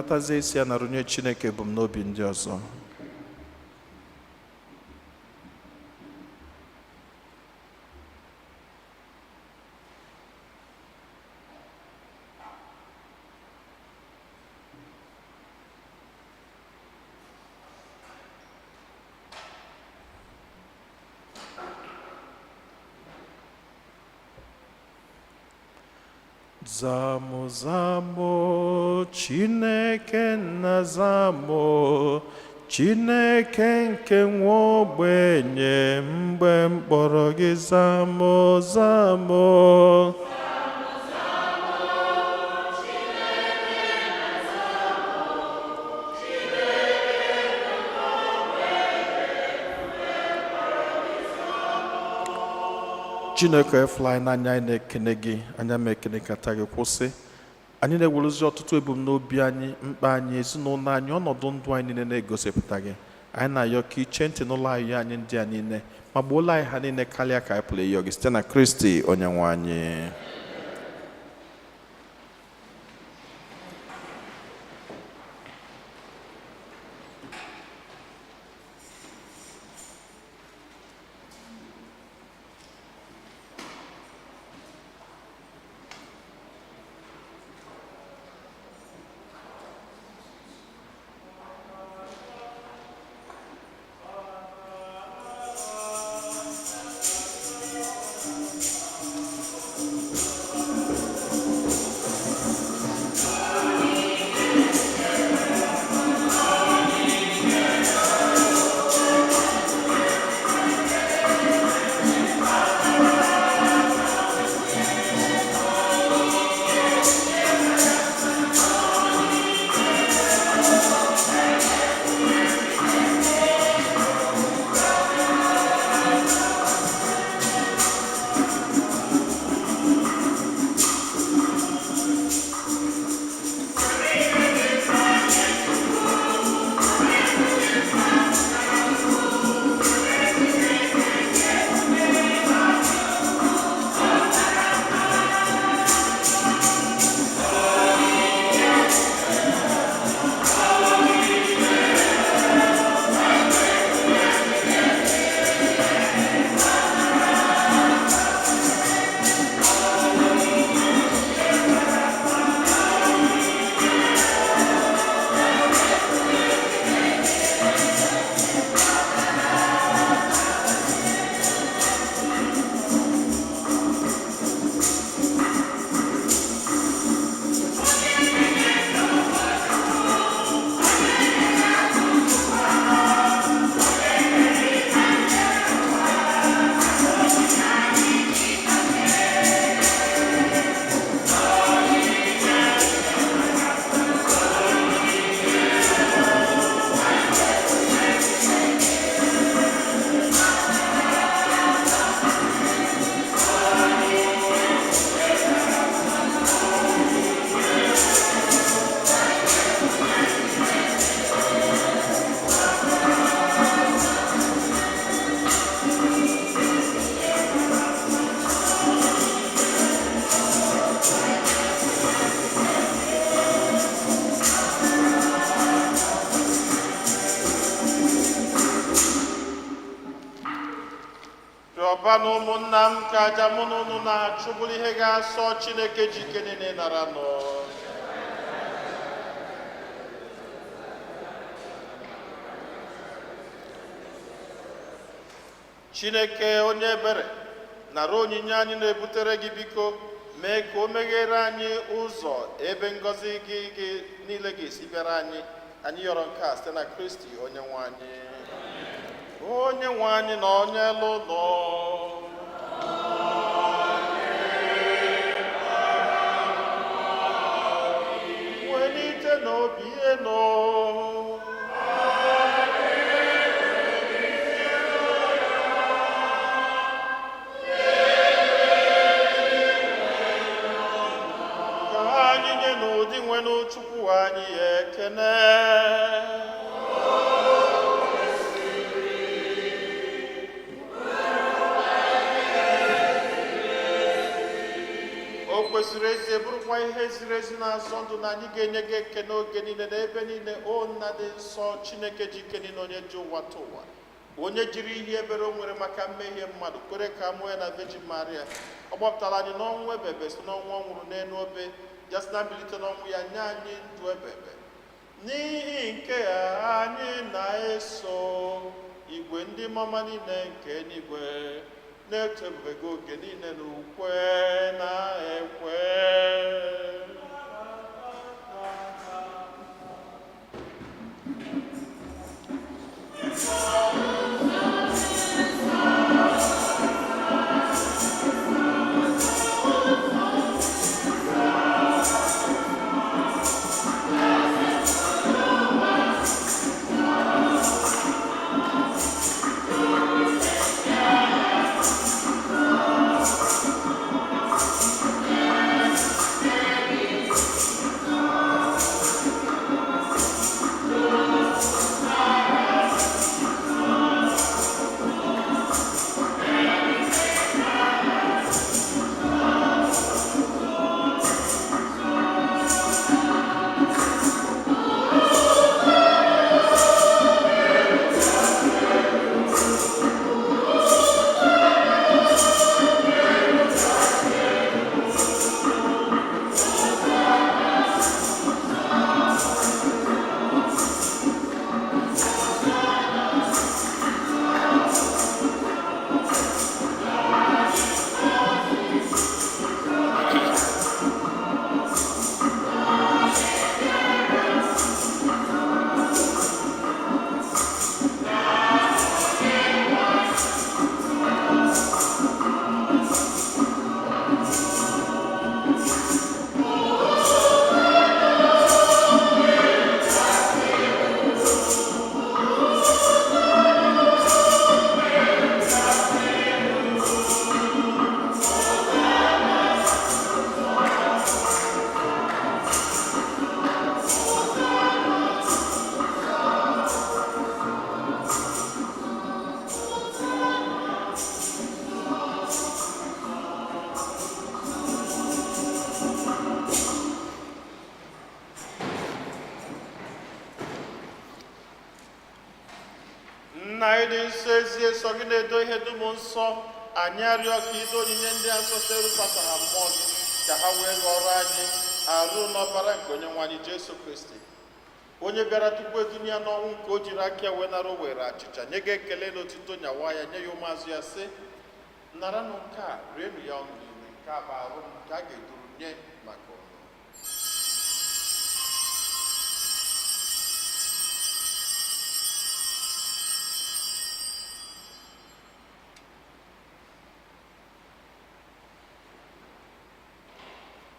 natazie isi ya na runye Chineke ebumnobi ndị ọzọ. Zamo, zamo, Chineke nna zamo, Chineke nke nwa ogbenye mgbe mkpọrọ gị zamo, zamo. Chineke efula anyị n'anya, anyị na-ekene gị, anya m ekene kata gị kwụsị. Anyị na-eweruzi ọtụtụ ebumnobi anyị, mkpa anyị, ezinụlọ anyị, ọnọdụ ndụ anyị niile na-egosipụta gị. Anyị na-ayọ ka iche ntị n'ụlọ anyị ndị a niile, ma gbuola anyị ha niile karịa ka anyị pụrụ ịyọ gị site na Kristi Onyenwe anyị. Ọba na ụmụnna m ka aja mụ na unu na-achụbụrụ ihe ga-asọ Chineke ji ike niile nara nọ. Chineke onye ebere nara onyinye anyị na-ebutere gị, biko mee ka o meghere anyị ụzọ ebe ngọzi gị niile ga-esi bịara anyị. Anyị yọrọ nke a site na Kristi Onyenwe anyị. Onyenwe anyị na onye elu nọ. Welite n'obi enu. Ka anyị nye n'ụdị nwenụ Chukwu anyị ekene. kwesịrị ezi bụrụkwa ihe ziri ezi na-azọ ndụ na anyị ga-enye gị ekele oge niile na ebe niile. O nna dị nsọ, Chineke ji ike niile, onye ji ụwa tụ ụwa, onye jiri ihe ebere o nwere maka mmehie mmadụ kwere ka mụọ ya na Virgin Maria. Ọ gbapụtara anyị n'ọnwụ ebebe, si n'ọnwụ ọ nwụrụ n'elu obe, ya si na mbilite n'ọnwụ ya nye anyị ndụ ebebe. N'ihi nke a anyị na-eso igwe ndị mama niile nke eluigwe na-eto ebube gị oge niile n'ukwe na ekwe. Nna anyị dị nsọ, ezi eso gị na-edo ihe dum nsọ. Anyị arịọ ka ido onyinye ndị a nsọ site rụpụta ha mmụọ gị, ka ha wee ghọrọ anyị arụ n'ọbara nke onye nwe anyị Jesu Kristi, onye bịara tupu edunia n'ọnwụ, nke o jiri aka ya wee nara o were achịcha nye gị ekele na otito nyawa ya, nye ya ụmụazụ ya sị, naranụ nke a, rienụ ya ọnụ niile, nke a bụ arụ m nke a ga-eduru nye maka ụnụ.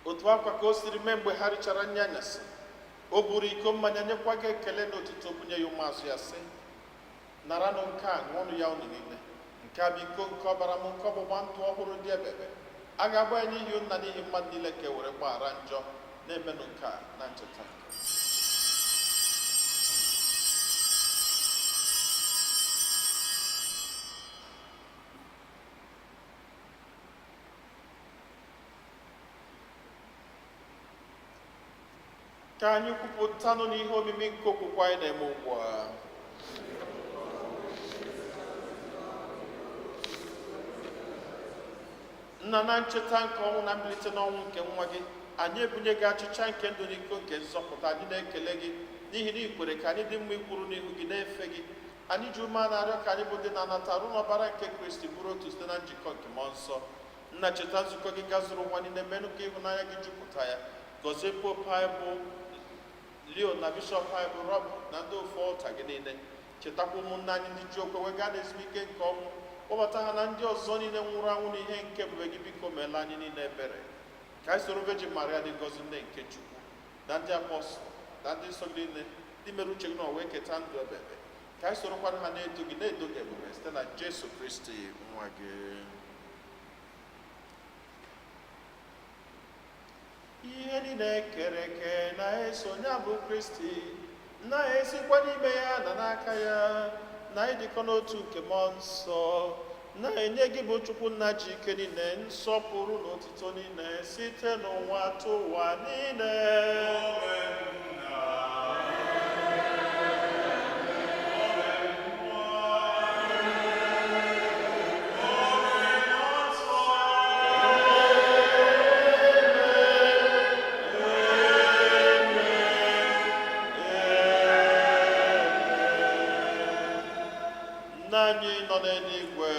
Otu akwa ka o siri mee mgbe ha richara nri anyasị, o buru iko mmanya nyekwa gị ekele na otito bunye ya ụmụazụ ya sị, naranụ nke a, ṅụọnụ ya unu niile, nke a bụ iko nke ọbara m, nke ọgbụgba ndụ ọhụrụ dị ebebe, a ga-agba ya n'ihi nna n'ihi mmadụ niile ka e were gbaghara njọ. Na-emenụ nke a na ncheta nke. Ka anyị kwupụtanụ n'ihe omimi nke okwukwe anyị na-eme ugbu a. Nna, na ncheta nke ọnwụ na mbilite n'ọnwụ nke nwa gị, anyị ebunye gị achịcha nke ndụ na iko nke nzọpụta. Anyị na-ekele gị n'ihi na ị kwere ka anyị dị mma ikwuru n'ihu gị na-efe gị. Anyị ji ume na-arịọ ka anyị bụ ndị na-anata arụ n'ọbara nke Kristi bụrụ otu site na njikọ nke mmụọ nsọ. Nna, cheta nzukọ gị gazuru ụwa niile, menụ ka ịhụnanya gị jupụta ya. Gọzie pope anyị bụ Leo na bishọp anyị bụ Rob na ndị ofe ọlta gị niile. Chetakwa ụmụnne anyị ndị ji okwe wee gaa n'ezumike nke ọnwụ. Kpọbata ha na ndị ọzọ niile nwụrụ anwụ n'ihe nke ebube gị. Biko meela anyị niile ebere. Ka anyị soro Virgin Maria dị ngọzi, nne nke Chukwu, na ndị apọstụl na ndị nsọ gị niile, ndị mere uche gị na wee keta ndụ ebebe. Ka anyị sorokwana ha na-edo gị ebube site na Jesu Kristi nwa gị. Ihe niile kere eke na-esonye bụ Kristi, na-esikwa n'ime ya na n'aka ya, na ịdịkọ n'otu nke mmụọ nsọ, na-enye gị bụ Chukwu nna ji ike niile nsọpụrụ na otito niile site n'ụwa tụwa niile. Nna anyị nọ n'eluigwe,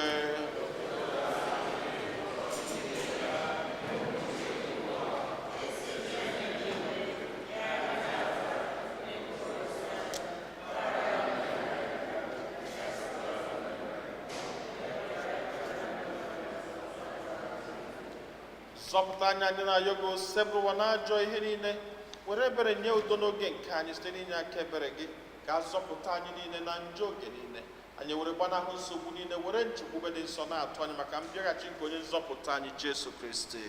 zọpụta anyị anyị na-ayọ gị osebụrụwa n'ajọ ihe niile, were ebere nye udo n'oge nke anyị site n'inye aka ebere gị, ka azọpụta anyị niile na njọ oge niile. Anyị were gbanahụ nsogbu niile, were nchekwube dị nsọ na-atụ anyị maka mbịaghachi nke onye nzọpụta anyị Jesu Kristi.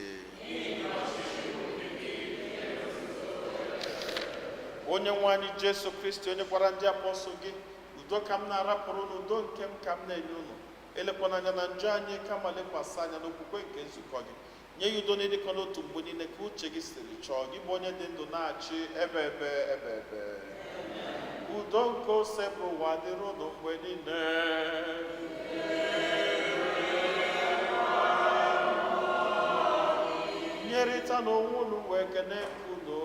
Onye nwe anyị Jesu Kristi, onye gwara ndị apọstọl gị, udo ka m na-arapụrụ n'udo nke m ka m na-enye unu, elekwana anya na njọ anyị, kama lekwasị anya n'okwukwe nke nzukọ gị. Nye ya udo na-edekọ n'otu mgbe niile ka uche gị siri chọọ, gị bụ onye dị ndụ na-achị ebe ebe. Udo nke ose bụ ụwa dịrị unu mgbe niile. Nyerịta n'onwe unu wee kene unu.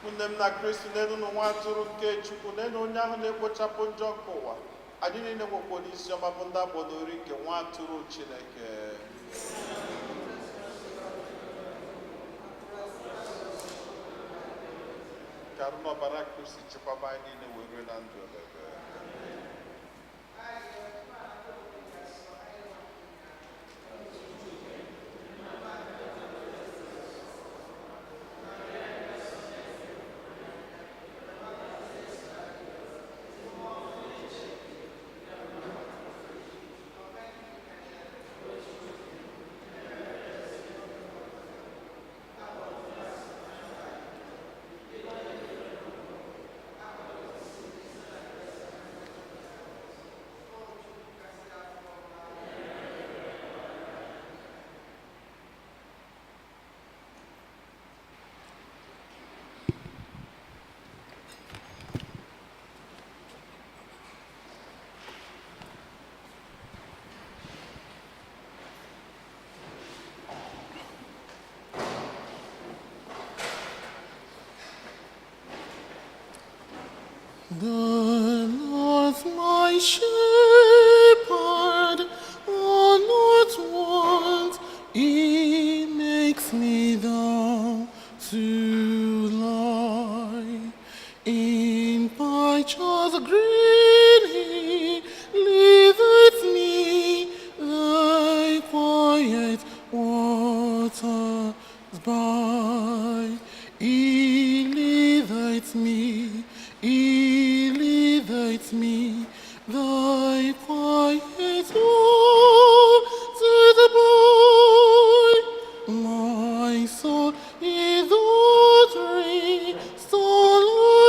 Nne m na Kristi, n'elu n'ụwa atụrụ nke Chukwu, n'elu onye ahụ na-ekpochapụ njọ nke ụwa, anyị niile nwekwa n'isi ọma bụ ndị agbọdori nke nwa atụrụ Chineke. Ka arụ n'ọbara Kristi chekwaba anyị niile wee rue na ndụ ebebe. The Lord's my shepherd, I'll not want. He makes me down to lie. In pastures green he leadeth me, thy quiet waters by. He leadeth me, he leadeth me, thy quiet waters by. My soul is restore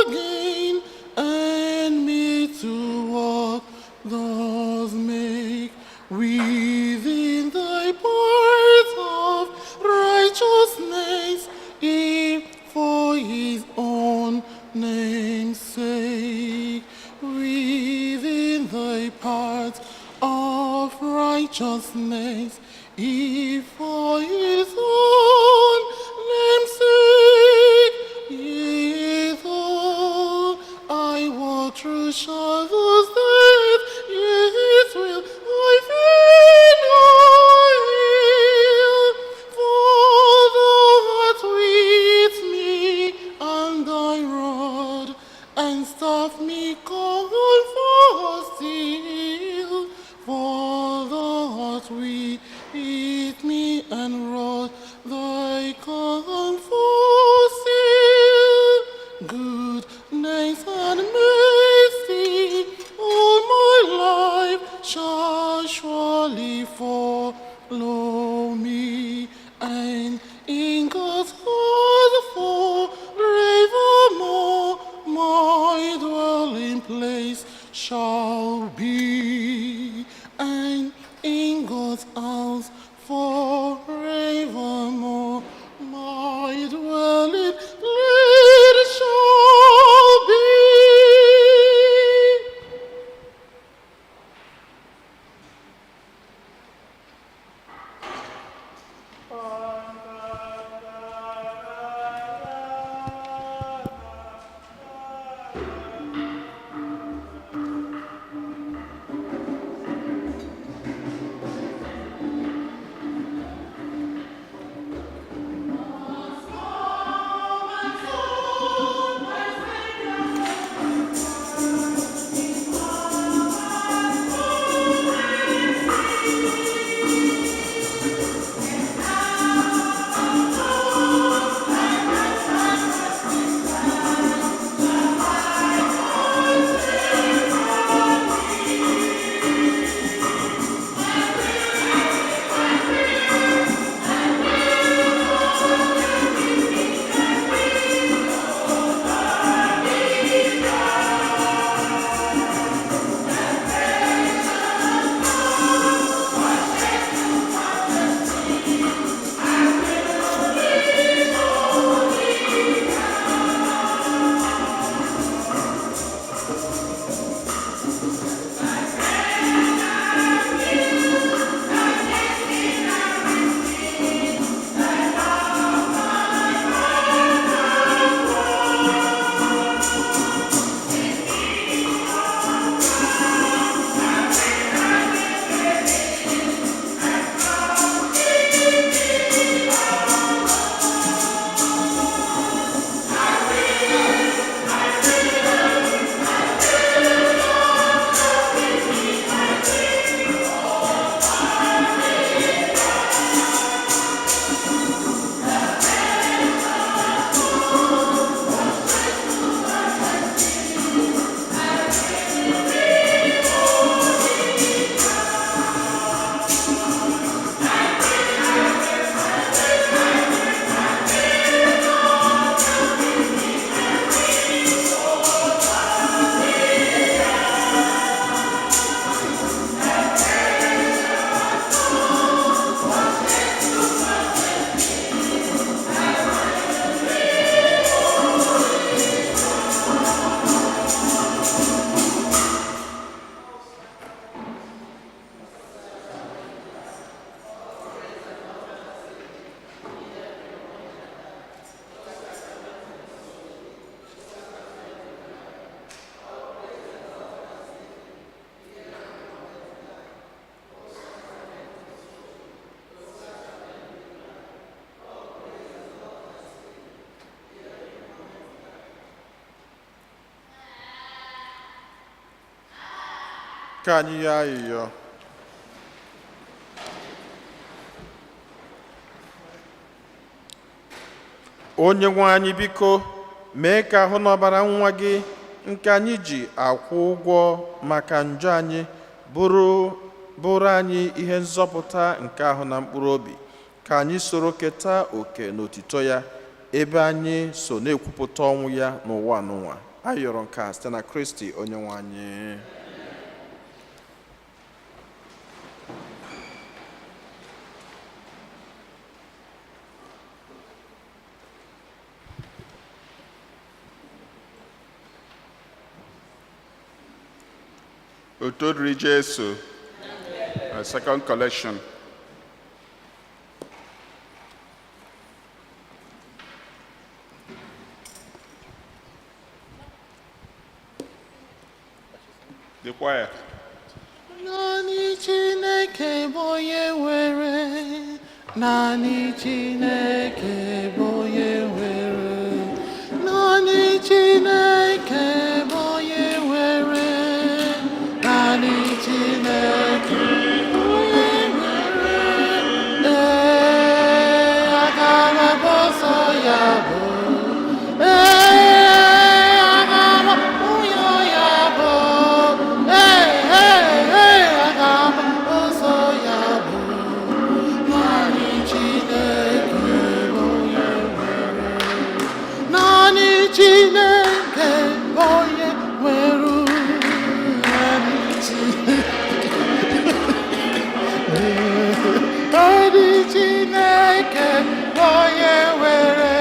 again, and me to walk does make within thy paths of righteousness, if for his own name's sake. Within thy paths of righteousness, if for his own name's sake. Yea, though I walk through shadows death, yet will I fear no ill, for thou art with me, and thy rod and staff me comfort still, for thou art with me. Ka anyị yọọ ayịyọ. Onye nwe anyị biko mee ka ahụ n'ọbara nwa gị nke anyị ji akwụ ụgwọ maka njọ anyị bụrụ anyị ihe nzọpụta nke ahụ na mkpụrụ obi, ka anyị soro keta oke n'otito ya ebe anyị so na-ekwupụta ọnwụ ya n'ụwa n'ụwa. Ayọrọ nke a site na Kristi onye nwe anyị. Otodri Jesu. Second collection. The choir. Naanị Chineke bụ onye nwere, naanị Chineke bụ onye nwere, naanị Chineke bụ onye nwere, naanị Chineke bụ onye nwere. Aga m abụ ọsọ ya bụ, aga m abụ ya bụ, aga m abụ ọsọ ya bụ. Naanị Chineke bụ onye nwere, naanị Chineke bụ onye nwere, naanị Chineke bụ onye nwere,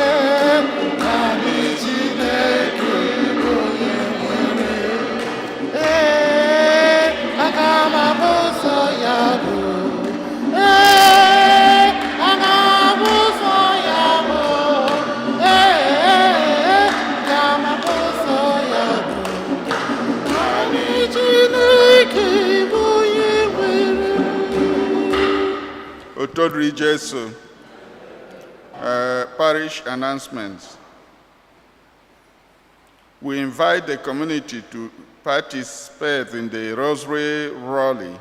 naanị Chineke bụ onye nwere. Aga m abụ ụzọ ya bụ, aga m abụ ụzọ ya bụ, aga m abụ ụzọ ya bụ. Naanị Chineke bụ onye nwere. Otodri Jesu. Parish announcements. We invite the community to participate in the Rosary Rally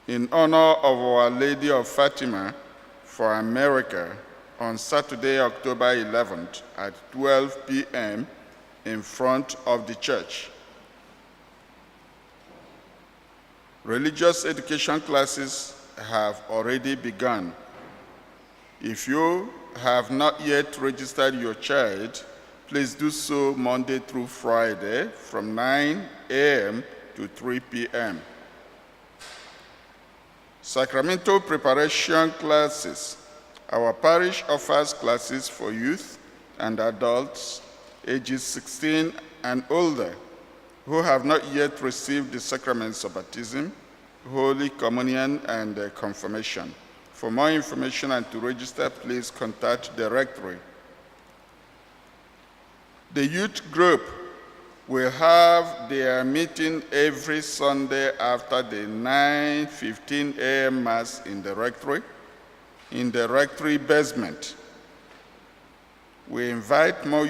in honor of Our Lady of Fatima for America on Saturday, October 11th at 12 p.m. in front of the church. Religious education classes have already begun. If you have not yet registered your child, please do so Monday through Friday from 9 a.m. to 3 p.m. Sacramental preparation classes. Our parish offers classes for youth and adults ages 16 and older who have not yet received the sacraments of baptism, Holy Communion, and confirmation. For more information and to register, please contact the rectory. The youth group will have their meeting every Sunday after the 9:15 a.m. Mass in the rectory basement. We invite more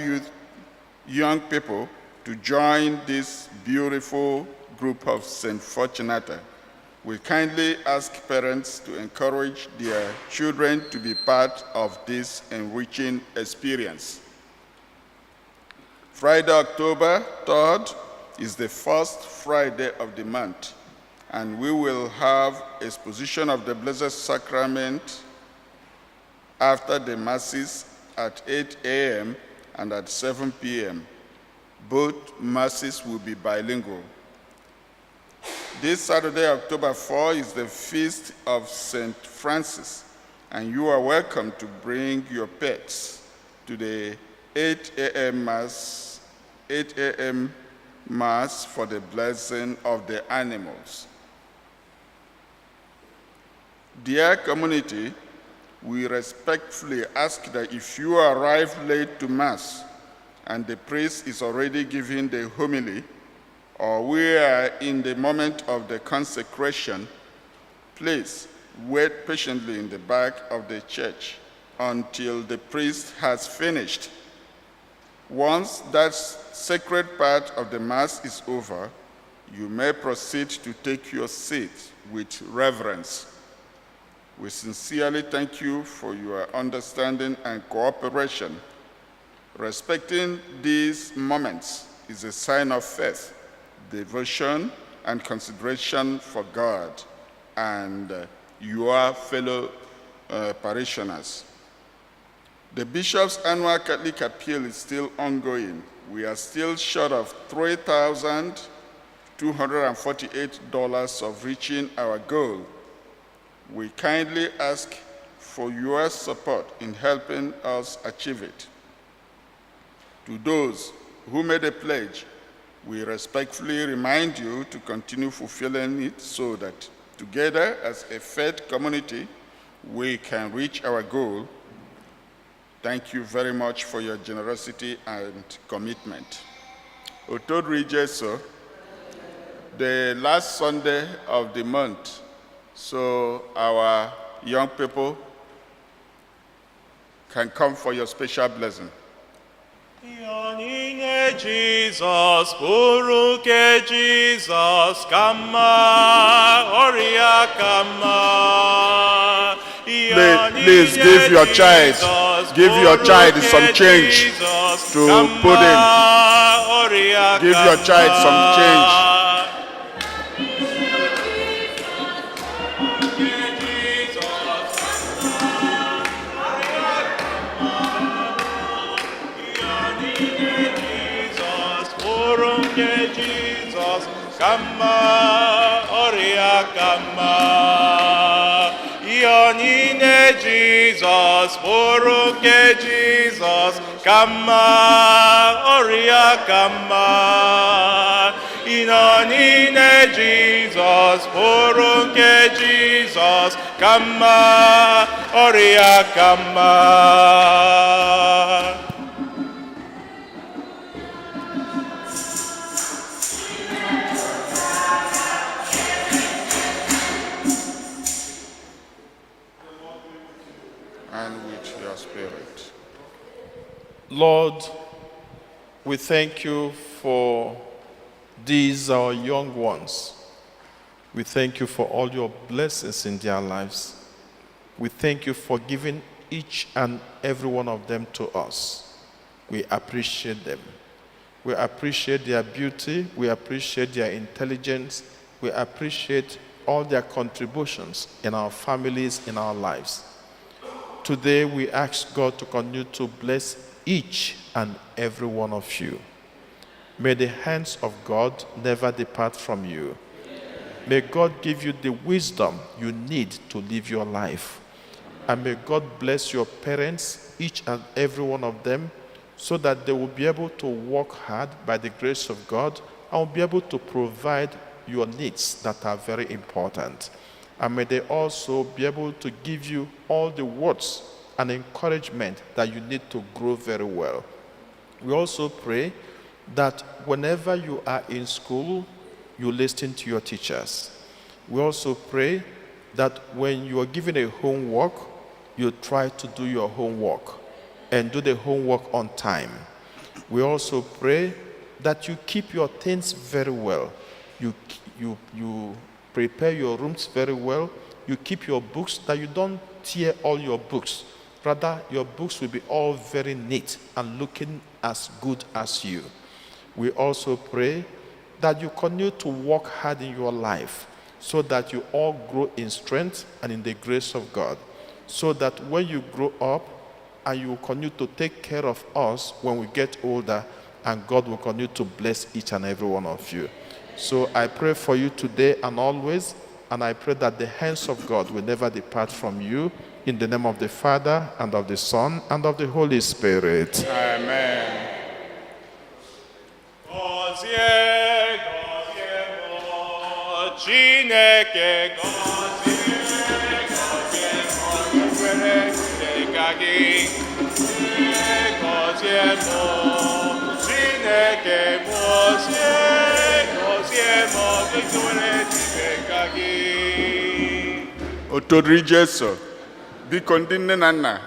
young people to join this beautiful group of St. Fortunata. We kindly ask parents to encourage their children to be part of this enriching experience. Friday, October 3rd is the first Friday of the month, and we will have exposition of the Blessed Sacrament after the Masses at 8 a.m. and at 7 p.m. Both Masses will be bilingual. This Saturday, October 4, is the feast of St. Francis, and you are welcome to bring your pets to the 8 a.m. Mass for the blessing of the animals. Dear community, we respectfully ask that if you arrive late to Mass and the priest is already giving the homily, or we are in the moment of the consecration, please wait patiently in the back of the church until the priest has finished. Once that sacred part of the Mass is over, You may proceed to take your seat with reverence. We sincerely thank you for your understanding and cooperation. Respecting these moments is a sign of faith, devotion, and consideration for God and your fellow parishioners. The Bishop's annual Catholic appeal is still ongoing. We are still short of $3,248 of reaching our goal. We kindly ask for your support in helping us achieve it. To those who made a pledge, we respectfully remind you to continue fulfilling it so that together as a faith community, we can reach our goal. Thank you very much for your generosity and commitment. Otodri Jesu, the last Sunday of the month, so our young people can come for your special blessing. Yonine Jesus, Puruke Jesus, Kama, Oria Kama. Please give your child some change to put in. Give your child some change. Jesus, Kama, Oria Kama. Yonine Jesus, Puruke Jesus, Kama, Oria Kama. Inonine Jesus, Puruke Jesus, Kama, Oria Kama. And with your spirit. Lord, we thank you for these our young ones. We thank you for all your blessings in their lives. We thank you for giving each and every one of them to us. We appreciate them. We appreciate their beauty. We appreciate their intelligence. We appreciate all their contributions in our families, in our lives. Today, we ask God to continue to bless each and every one of you. May the hands of God never depart from you. May God give you the wisdom you need to live your life. And may God bless your parents, each and every one of them, so that they will be able to work hard by the grace of God and will be able to provide your needs that are very important. And may they also be able to give you all the words and encouragement that you need to grow very well. We also pray that whenever you are in school, you listen to your teachers. We also pray that when you are given a homework, you try to do your homework and do the homework on time. We also pray that you keep your things very well. You prepare your rooms very well. You keep your books, that you don't tear all your books. Rather, your books will be all very neat and looking as good as you. We also pray that you continue to work hard in your life so that you all grow in strength and in the grace of God. So that when you grow up and you continue to take care of us when we get older, and God will continue to bless each and every one of you. So I pray for you today and always, and I pray that the hands of God will never depart from you, in the name of the Father, and of the Son, and of the Holy Spirit. Amen. Otodri Jesu, biko ndị nne na nna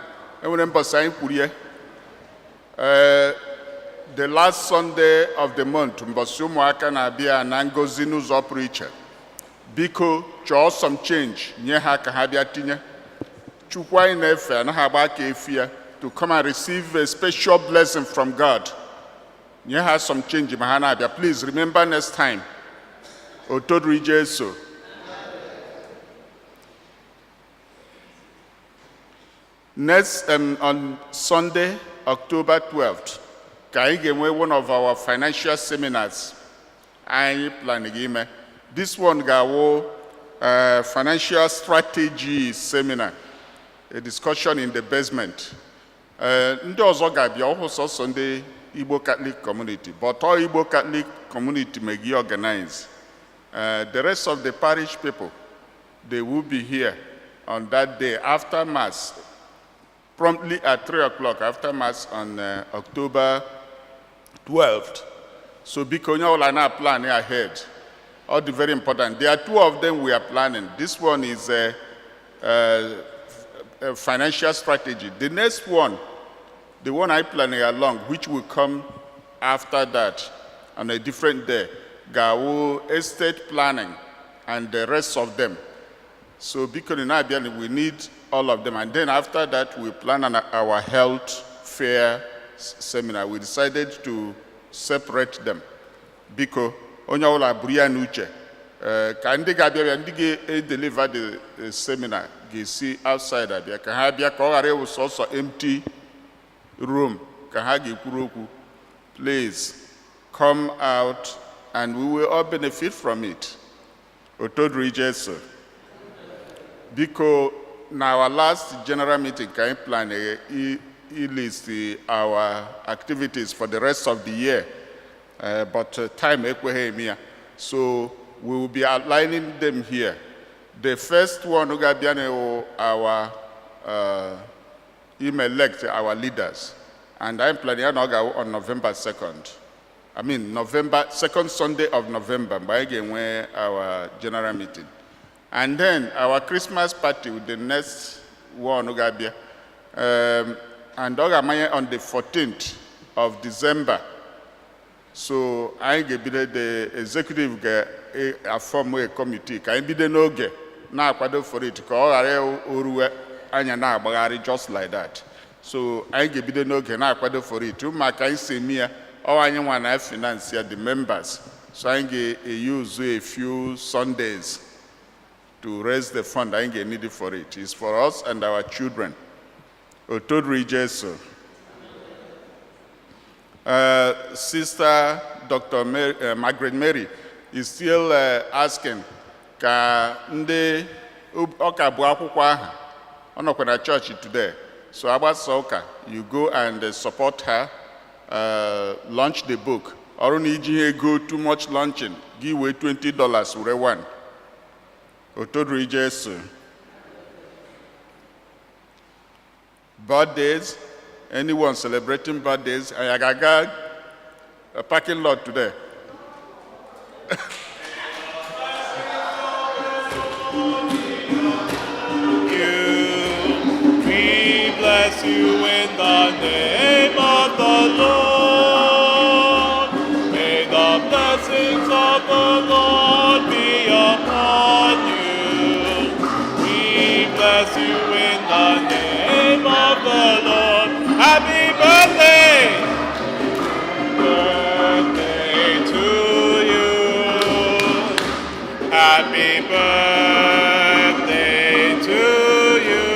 enwere mbọsị anyị kwuru ya the last Sunday of the month, mbọsị ụmụaka na-abịa na ngozi n'ụzọ pụrụ iche. Biko chọọ some change nye ha ka ha bịa tinye. Chukwu anyị na-efe anaghị agba aka efi ya to come and receive a special blessing from God. Nye ha some change ma ha na-abịa. Please remember next time. Otodri Jesu. Next, on Sunday, October 12th, we will one of our financial seminars. I plan this one go financial strategy seminar, a discussion in the basement. Ndị ọzọ ga-abịa ọhụsọ Sunday Igbo Catholic community, but all Igbo Catholic community may be organized. The rest of the parish people, they will be here on that day after Mass. Promptly at 3 o'clock after Mass on October 12th. So because you all are now planning ahead. All the very important. There are two of them we are planning. This one is a financial strategy. The next one, the one I planning along, which will come after that on a different day, Gawo estate planning and the rest of them. So because in Abia, we need all of them. And then after that, we plan on our health fair seminar. We decided to separate them. Because onye ọbụla buru ya n'uche ka ndị ga-abịa ndị ga-deliver the seminar ga-esi outside abịa ka ha bịa ka ọ ghara ịwụ sọsọ empty room ka ha ga-ekwuru okwu. Please come out and we will all benefit from it. Otodri Jesu. Because in our last general meeting, can you plan list our activities for the rest of the year? But time ekwehemia, so we will be outlining them here. The first one, our elect our leaders, and I'm planning on November 2nd. I mean second Sunday of November, by again where our general meeting. And then our Christmas party with the next one, and on the 14th of December. So I give the executive form a committee. Can be the noge na kwado for it. Just like that. So I give the noge na kwado for it. Maka isi mia or anyone I finance the members. So I use a few Sundays to raise the fund I get needed for it. It's for us and our children. Otodri Jesu. Sister Dr. Margaret Mary is still asking ka ndị ọka bụ akwụkwọ aha ọ nọkwa na church today. So agbasa ụka, you go and support her, launch the book. Ọrụ na iji ego too much launching, give away $20 ure one. Otodri Jesu. Birthdays, anyone celebrating birthdays? I got a parking lot today. We bless you in the name of the Lord. May the blessings of the Lord be upon you. Bless you in the name of the Lord. Happy birthday! Birthday to you. Happy birthday to you.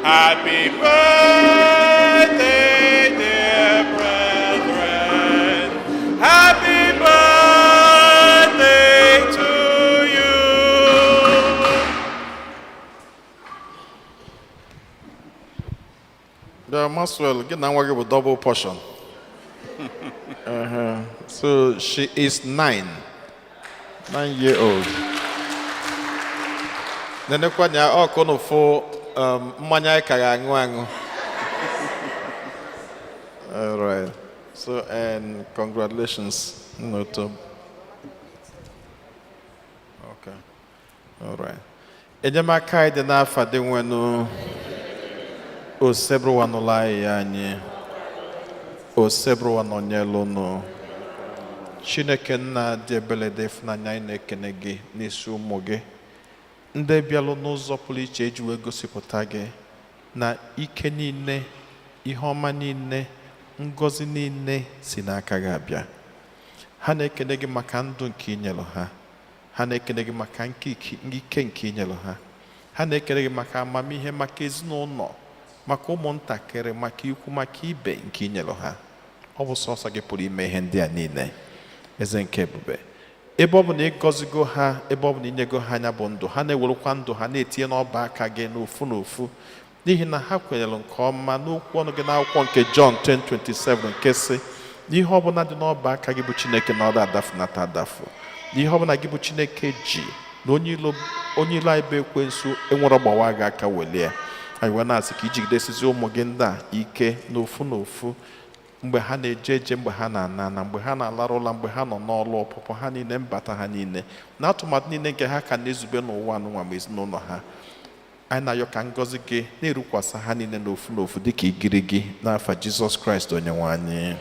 Happy birthday, dear brethren. Happy birthday to you. The Maxwell, get now working with double portion. So she is 9-year-old. Then kwanya okono for mmanya kara angu. All right. So and congratulations, Noto. Okay. All right. Enyemaka dị n'afọ dị nwenu o sebru wanulai anyị. osebruwa nọnyelụnụ. Chineke nna dị ebere dị ịfụnanya, anyị na-ekene gị n'isi ụmụ gị ndị bịalụ n'ụzọ pụrụ iche eji wee gosipụta gị na ike niile, ihe ọma niile, ngọzi niile si n'aka gị abịa. Ha na-ekene gị maka ndụ nke inyelụ ha. Ha na-ekene gị maka ike nke inyelụ ha. Ha na-ekene gị maka amamihe, maka ezinụlọ, maka ụmụntakịrị, maka ikwu, maka ibe nke inyelụ ha. Ọ bụ sọsọ gị pụrụ ime ihe ndị a niile, eze nke ebube. Ebe ọ bụ na ịgọzigo ha, ebe ọ bụ na inyego ha anya bụ ndụ, ha na-ewerukwa ndụ ha na-etinye n'ọba aka gị n'ofu n'ofu, n'ihi na ha kwenyere nke ọma n'okwu ọnụ gị n'akwụkwọ nke John 10:27 nke sị na ihe ọbụla dị n'ọba aka gị bụ Chineke na ọrụ adafunata adafu, na ihe ọbụla gị bụ Chineke ji na onye ilo anyị bụ ekwensu enwere ọgbawa gị aka welie. Anyị wee na-asị ka ijigidesizi ụmụ gị ndị a ike n'ofu n'ofu, mgbe ha na-eje eje, mgbe ha na-ana ana, mgbe ha na-alara ụla, mgbe ha nọ n'ọlụ ọpụpụ ha niile, mbata ha niile, na atụmatụ niile nke ha ka na-ezube n'ụwa n'ụwa ma ezinụlọ ha. Anyị na-ayọ ka ngọzi gị na-erukwasa ha niile n'ofu n'ofu dịka igiri gị n'afa Jizọs Kraịst onyenwe anyị.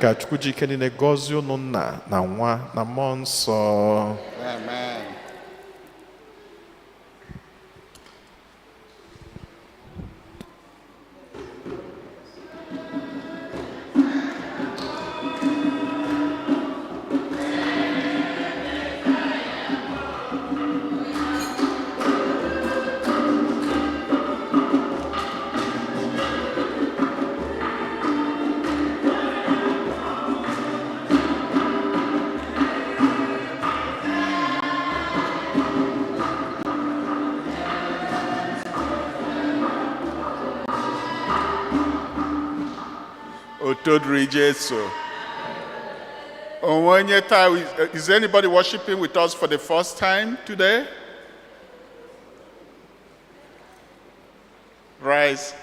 Ka Chukwu ji ike niile gọzie unu Nna na Nwa na Mmụọ Nsọ. Amen. Otodri Jesu. Is anybody worshiping with us for the first time today? Rise.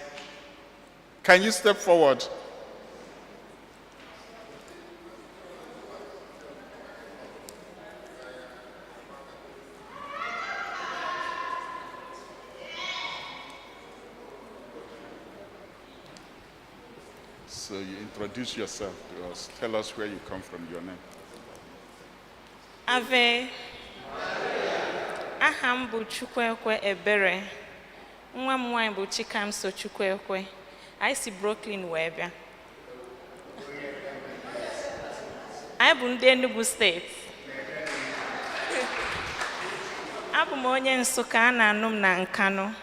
Can you step forward? So you introduce yourself to us. Tell us where you come from, your name. Ave. Aha m bụ Chukwuekwe Ebere. Nwa m nwaanyị bụ Chikamso Chukwuekwe. Anyị si Brooklyn wee bịa. Anyị bụ ndị Enugu steeti. Abụ m onye Nsụka, a na-anụ m na Nkanu.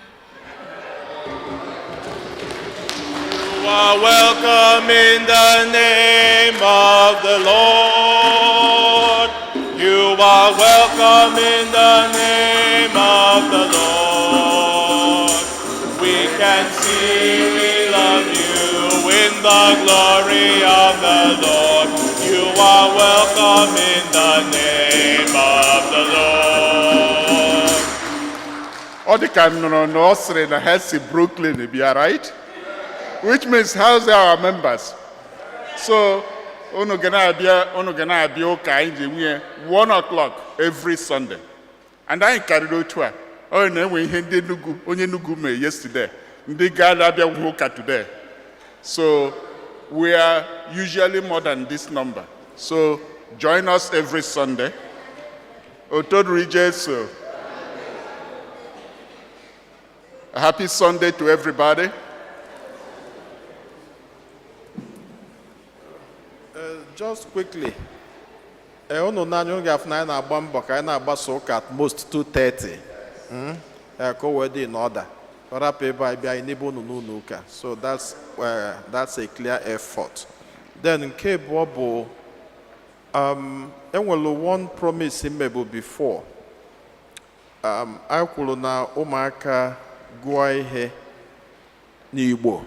You are welcome in the name of the Lord. You are welcome in the name of the Lord. We can see we love you in the glory of the Lord. You are welcome in the name of the Lord. All the can no Australia na Hesse Brooklyn be right? Which means how's our members? So unu gana abia ụka anyị ji nwee 1 o'clock every Sunday. And anyị karịrị otu a. Ọ na-enwe ihe ndị Enugu, onye Enugu mee yesterday. Ndị Ghana abịa ụka today. So we are usually more than this number. So join us every Sunday. Otodri Jesu. A happy Sunday to everybody. Just quickly, unu n'anya unu ga-afụ na anyị na-agba mbọ ka anyị na-agbasa ụka at most 2:30 ka o wee dị n'ọda ọ rapụ ebe anyị bịa n'ebe unu n'ụlọ ụka. So that's a clear effort. Then nke abụọ bụ enwere one promise mmebu before. Anyị kwuru na ụmụaka gụọ ihe n'Igbo,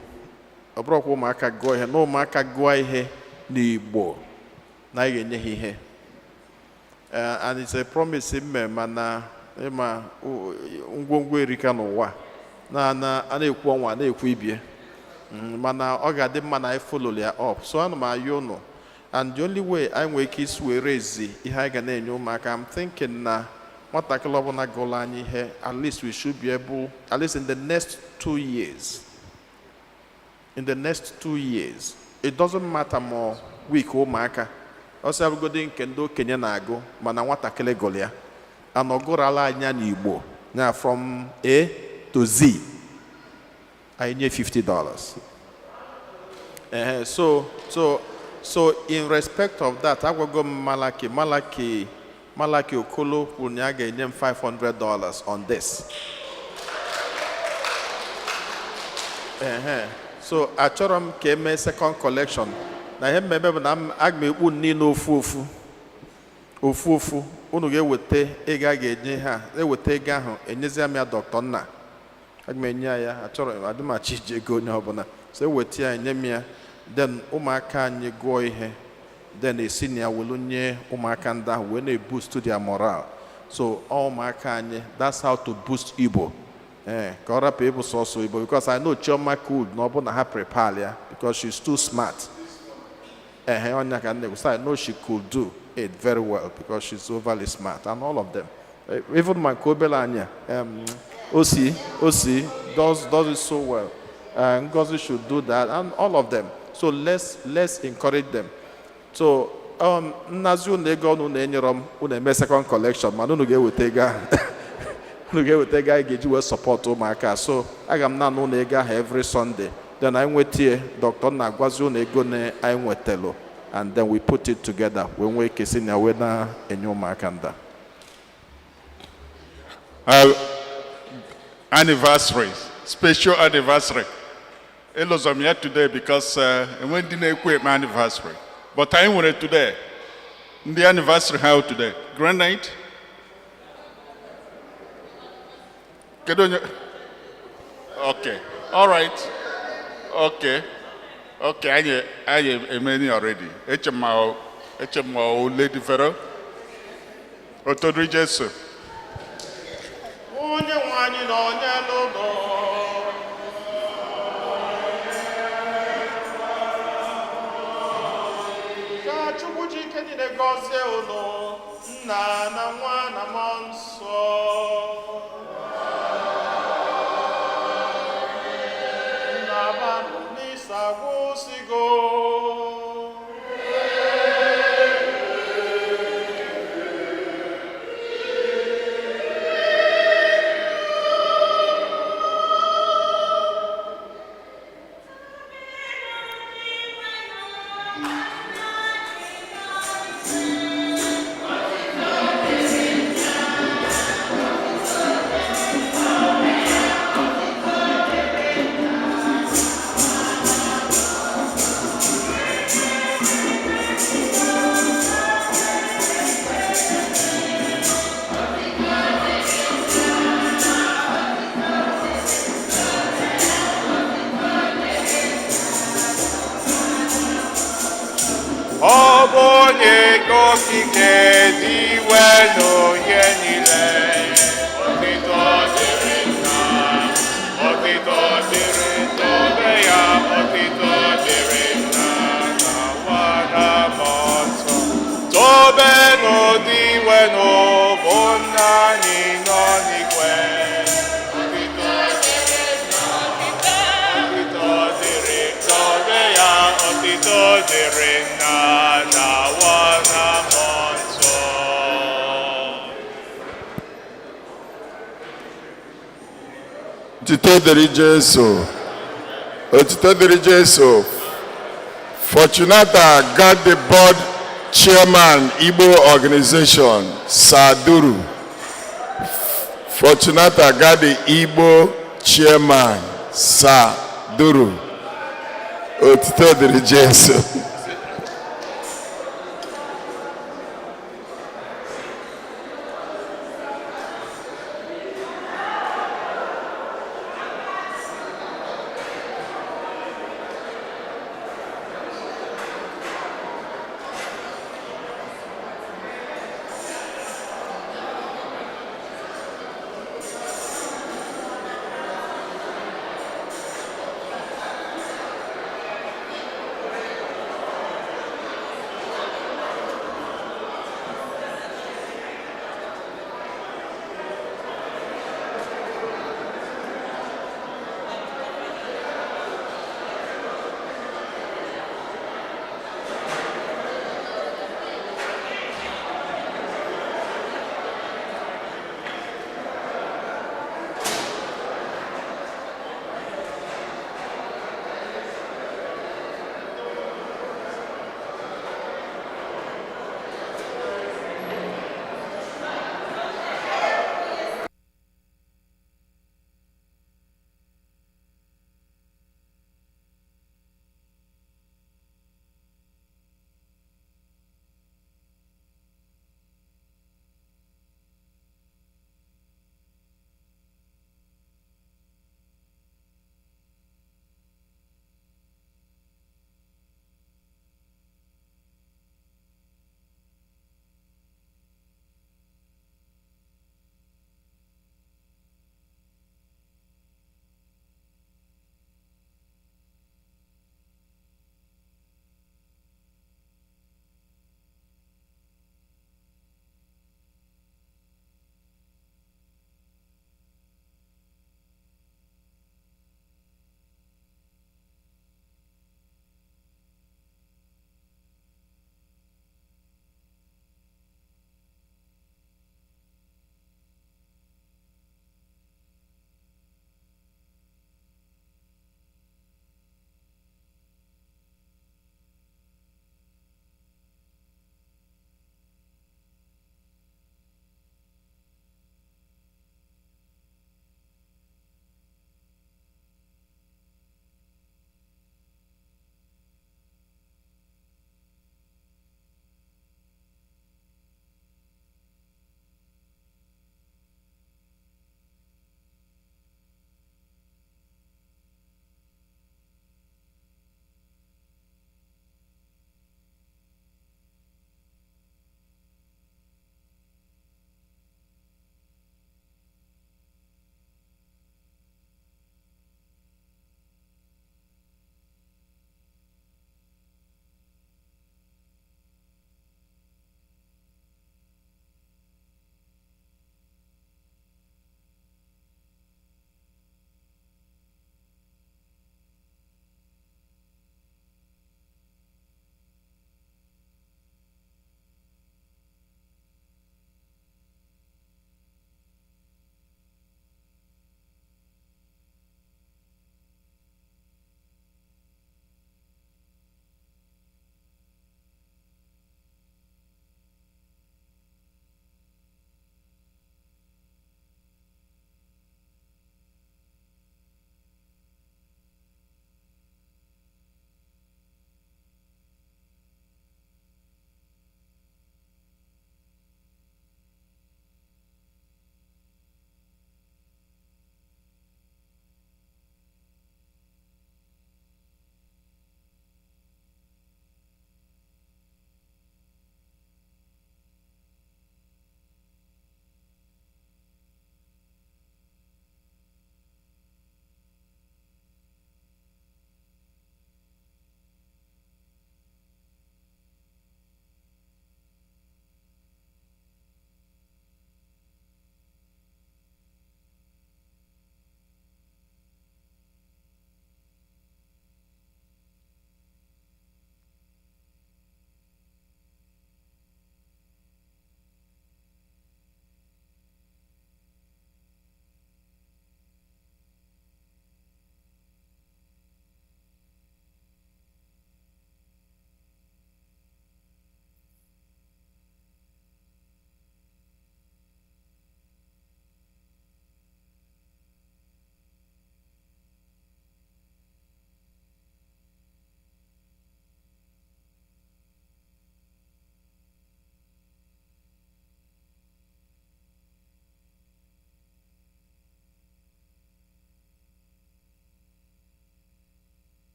ọ bụrụkwa ụmụaka gụọ ihe na ụmụaka gụọ ihe n'Igbo na anyị ga-enye ha ihe. And it's a promise mme mana ịma ngwongwo erika n'ụwa a na-ekwu ọnwa na-ekwu ibie, mana ọ ga-adị mma na anyị follow ya up. So ana m ayọ ụnụ, and the only way anyị nwere ike isi were ezi ihe anyị ga na-enye ụmụaka, I'm thinking na nwatakịrị ọbụla gụrụ anyị ihe, at least we should be able, at least in the next 2 years, it doesn't matter more week ụmụaka ọsọ abụgodi nke ndị okenye na-agụ mana nwatakịrị gụrụ ya anọgụrala anya n'Igbo na from A to Z anyị nye $50. So in respect of that, agwago m Malaki Okolo kwuru na ya ga-enye m $500 on this. So achọrọ m ka eme second collection na ihe mmemme bụ na aga m ekpu niile ofu unu ga-eweta ego a ga-enye ha eweta ego ahụ enyezi m ya Dr. Nna aga m enye ya achọrọ adịmachi iji ego onye ọbụla so eweta ya enye m ya then ụmụaka anyị gụọ ihe then esi na ya welu nye ụmụaka ndị ahụ wee na-boost their moral so ụmụaka anyị that's how to boost Igbo ka ọ rapụ ịbụ sọsọ Igbo because I know Chioma could na ọ bụ na ha prepare ya because she's too smart ọnya ka nne so I know she could do it very well because she's overly smart and all of them even my obele anya Osi does it so well Ngozi should do that and all of them so let's encourage them so nnazi unu ego unu na-enyere m unu eme second collection mana unu ga-eweta ego unu ga-eweta ego anyị ga-eji wee support ụmụaka so aga m na-anụ unu ego ahụ every Sunday then anyị nwetie Dr. na-agwazi unu ego na anyị nwetelu and then we put it together wee nwee ike si na wee na-enye ụmụaka nda Anniversary, special anniversary. I'm here today because when didn't my anniversary. But I want it today. The anniversary how today? Grand night? Okay. All right. Okay. Okay. I am many already. HMO Lady Ferro. Otodri Jesu. Onye nwanyị na onye lụgo ka Chukwu ji ike niile gọzie unu Nna na Nwa na Mmụọ Nsọ na banụ n'isa gwụsigo Onye gọzike dị wenu ihe niile ọtụtụ dịrị nna ọtụtụ dịrị ntobe ya ọtụtụ dịrị nna na Nwa na Mmụọ Nsọ tobenu dị wenu bụ nna anyị nọ n'igwe ọtụtụ dịrị nna ọtụtụ dịrị ntobe ya ọtụtụ dịrị nna Otito dịrị Jesu. Otito dịrị Jesu. Fortunata got the board chairman Igbo organization, Saduru. Fortunata got the Igbo chairman, Saduru. Otito dịrị Jesu.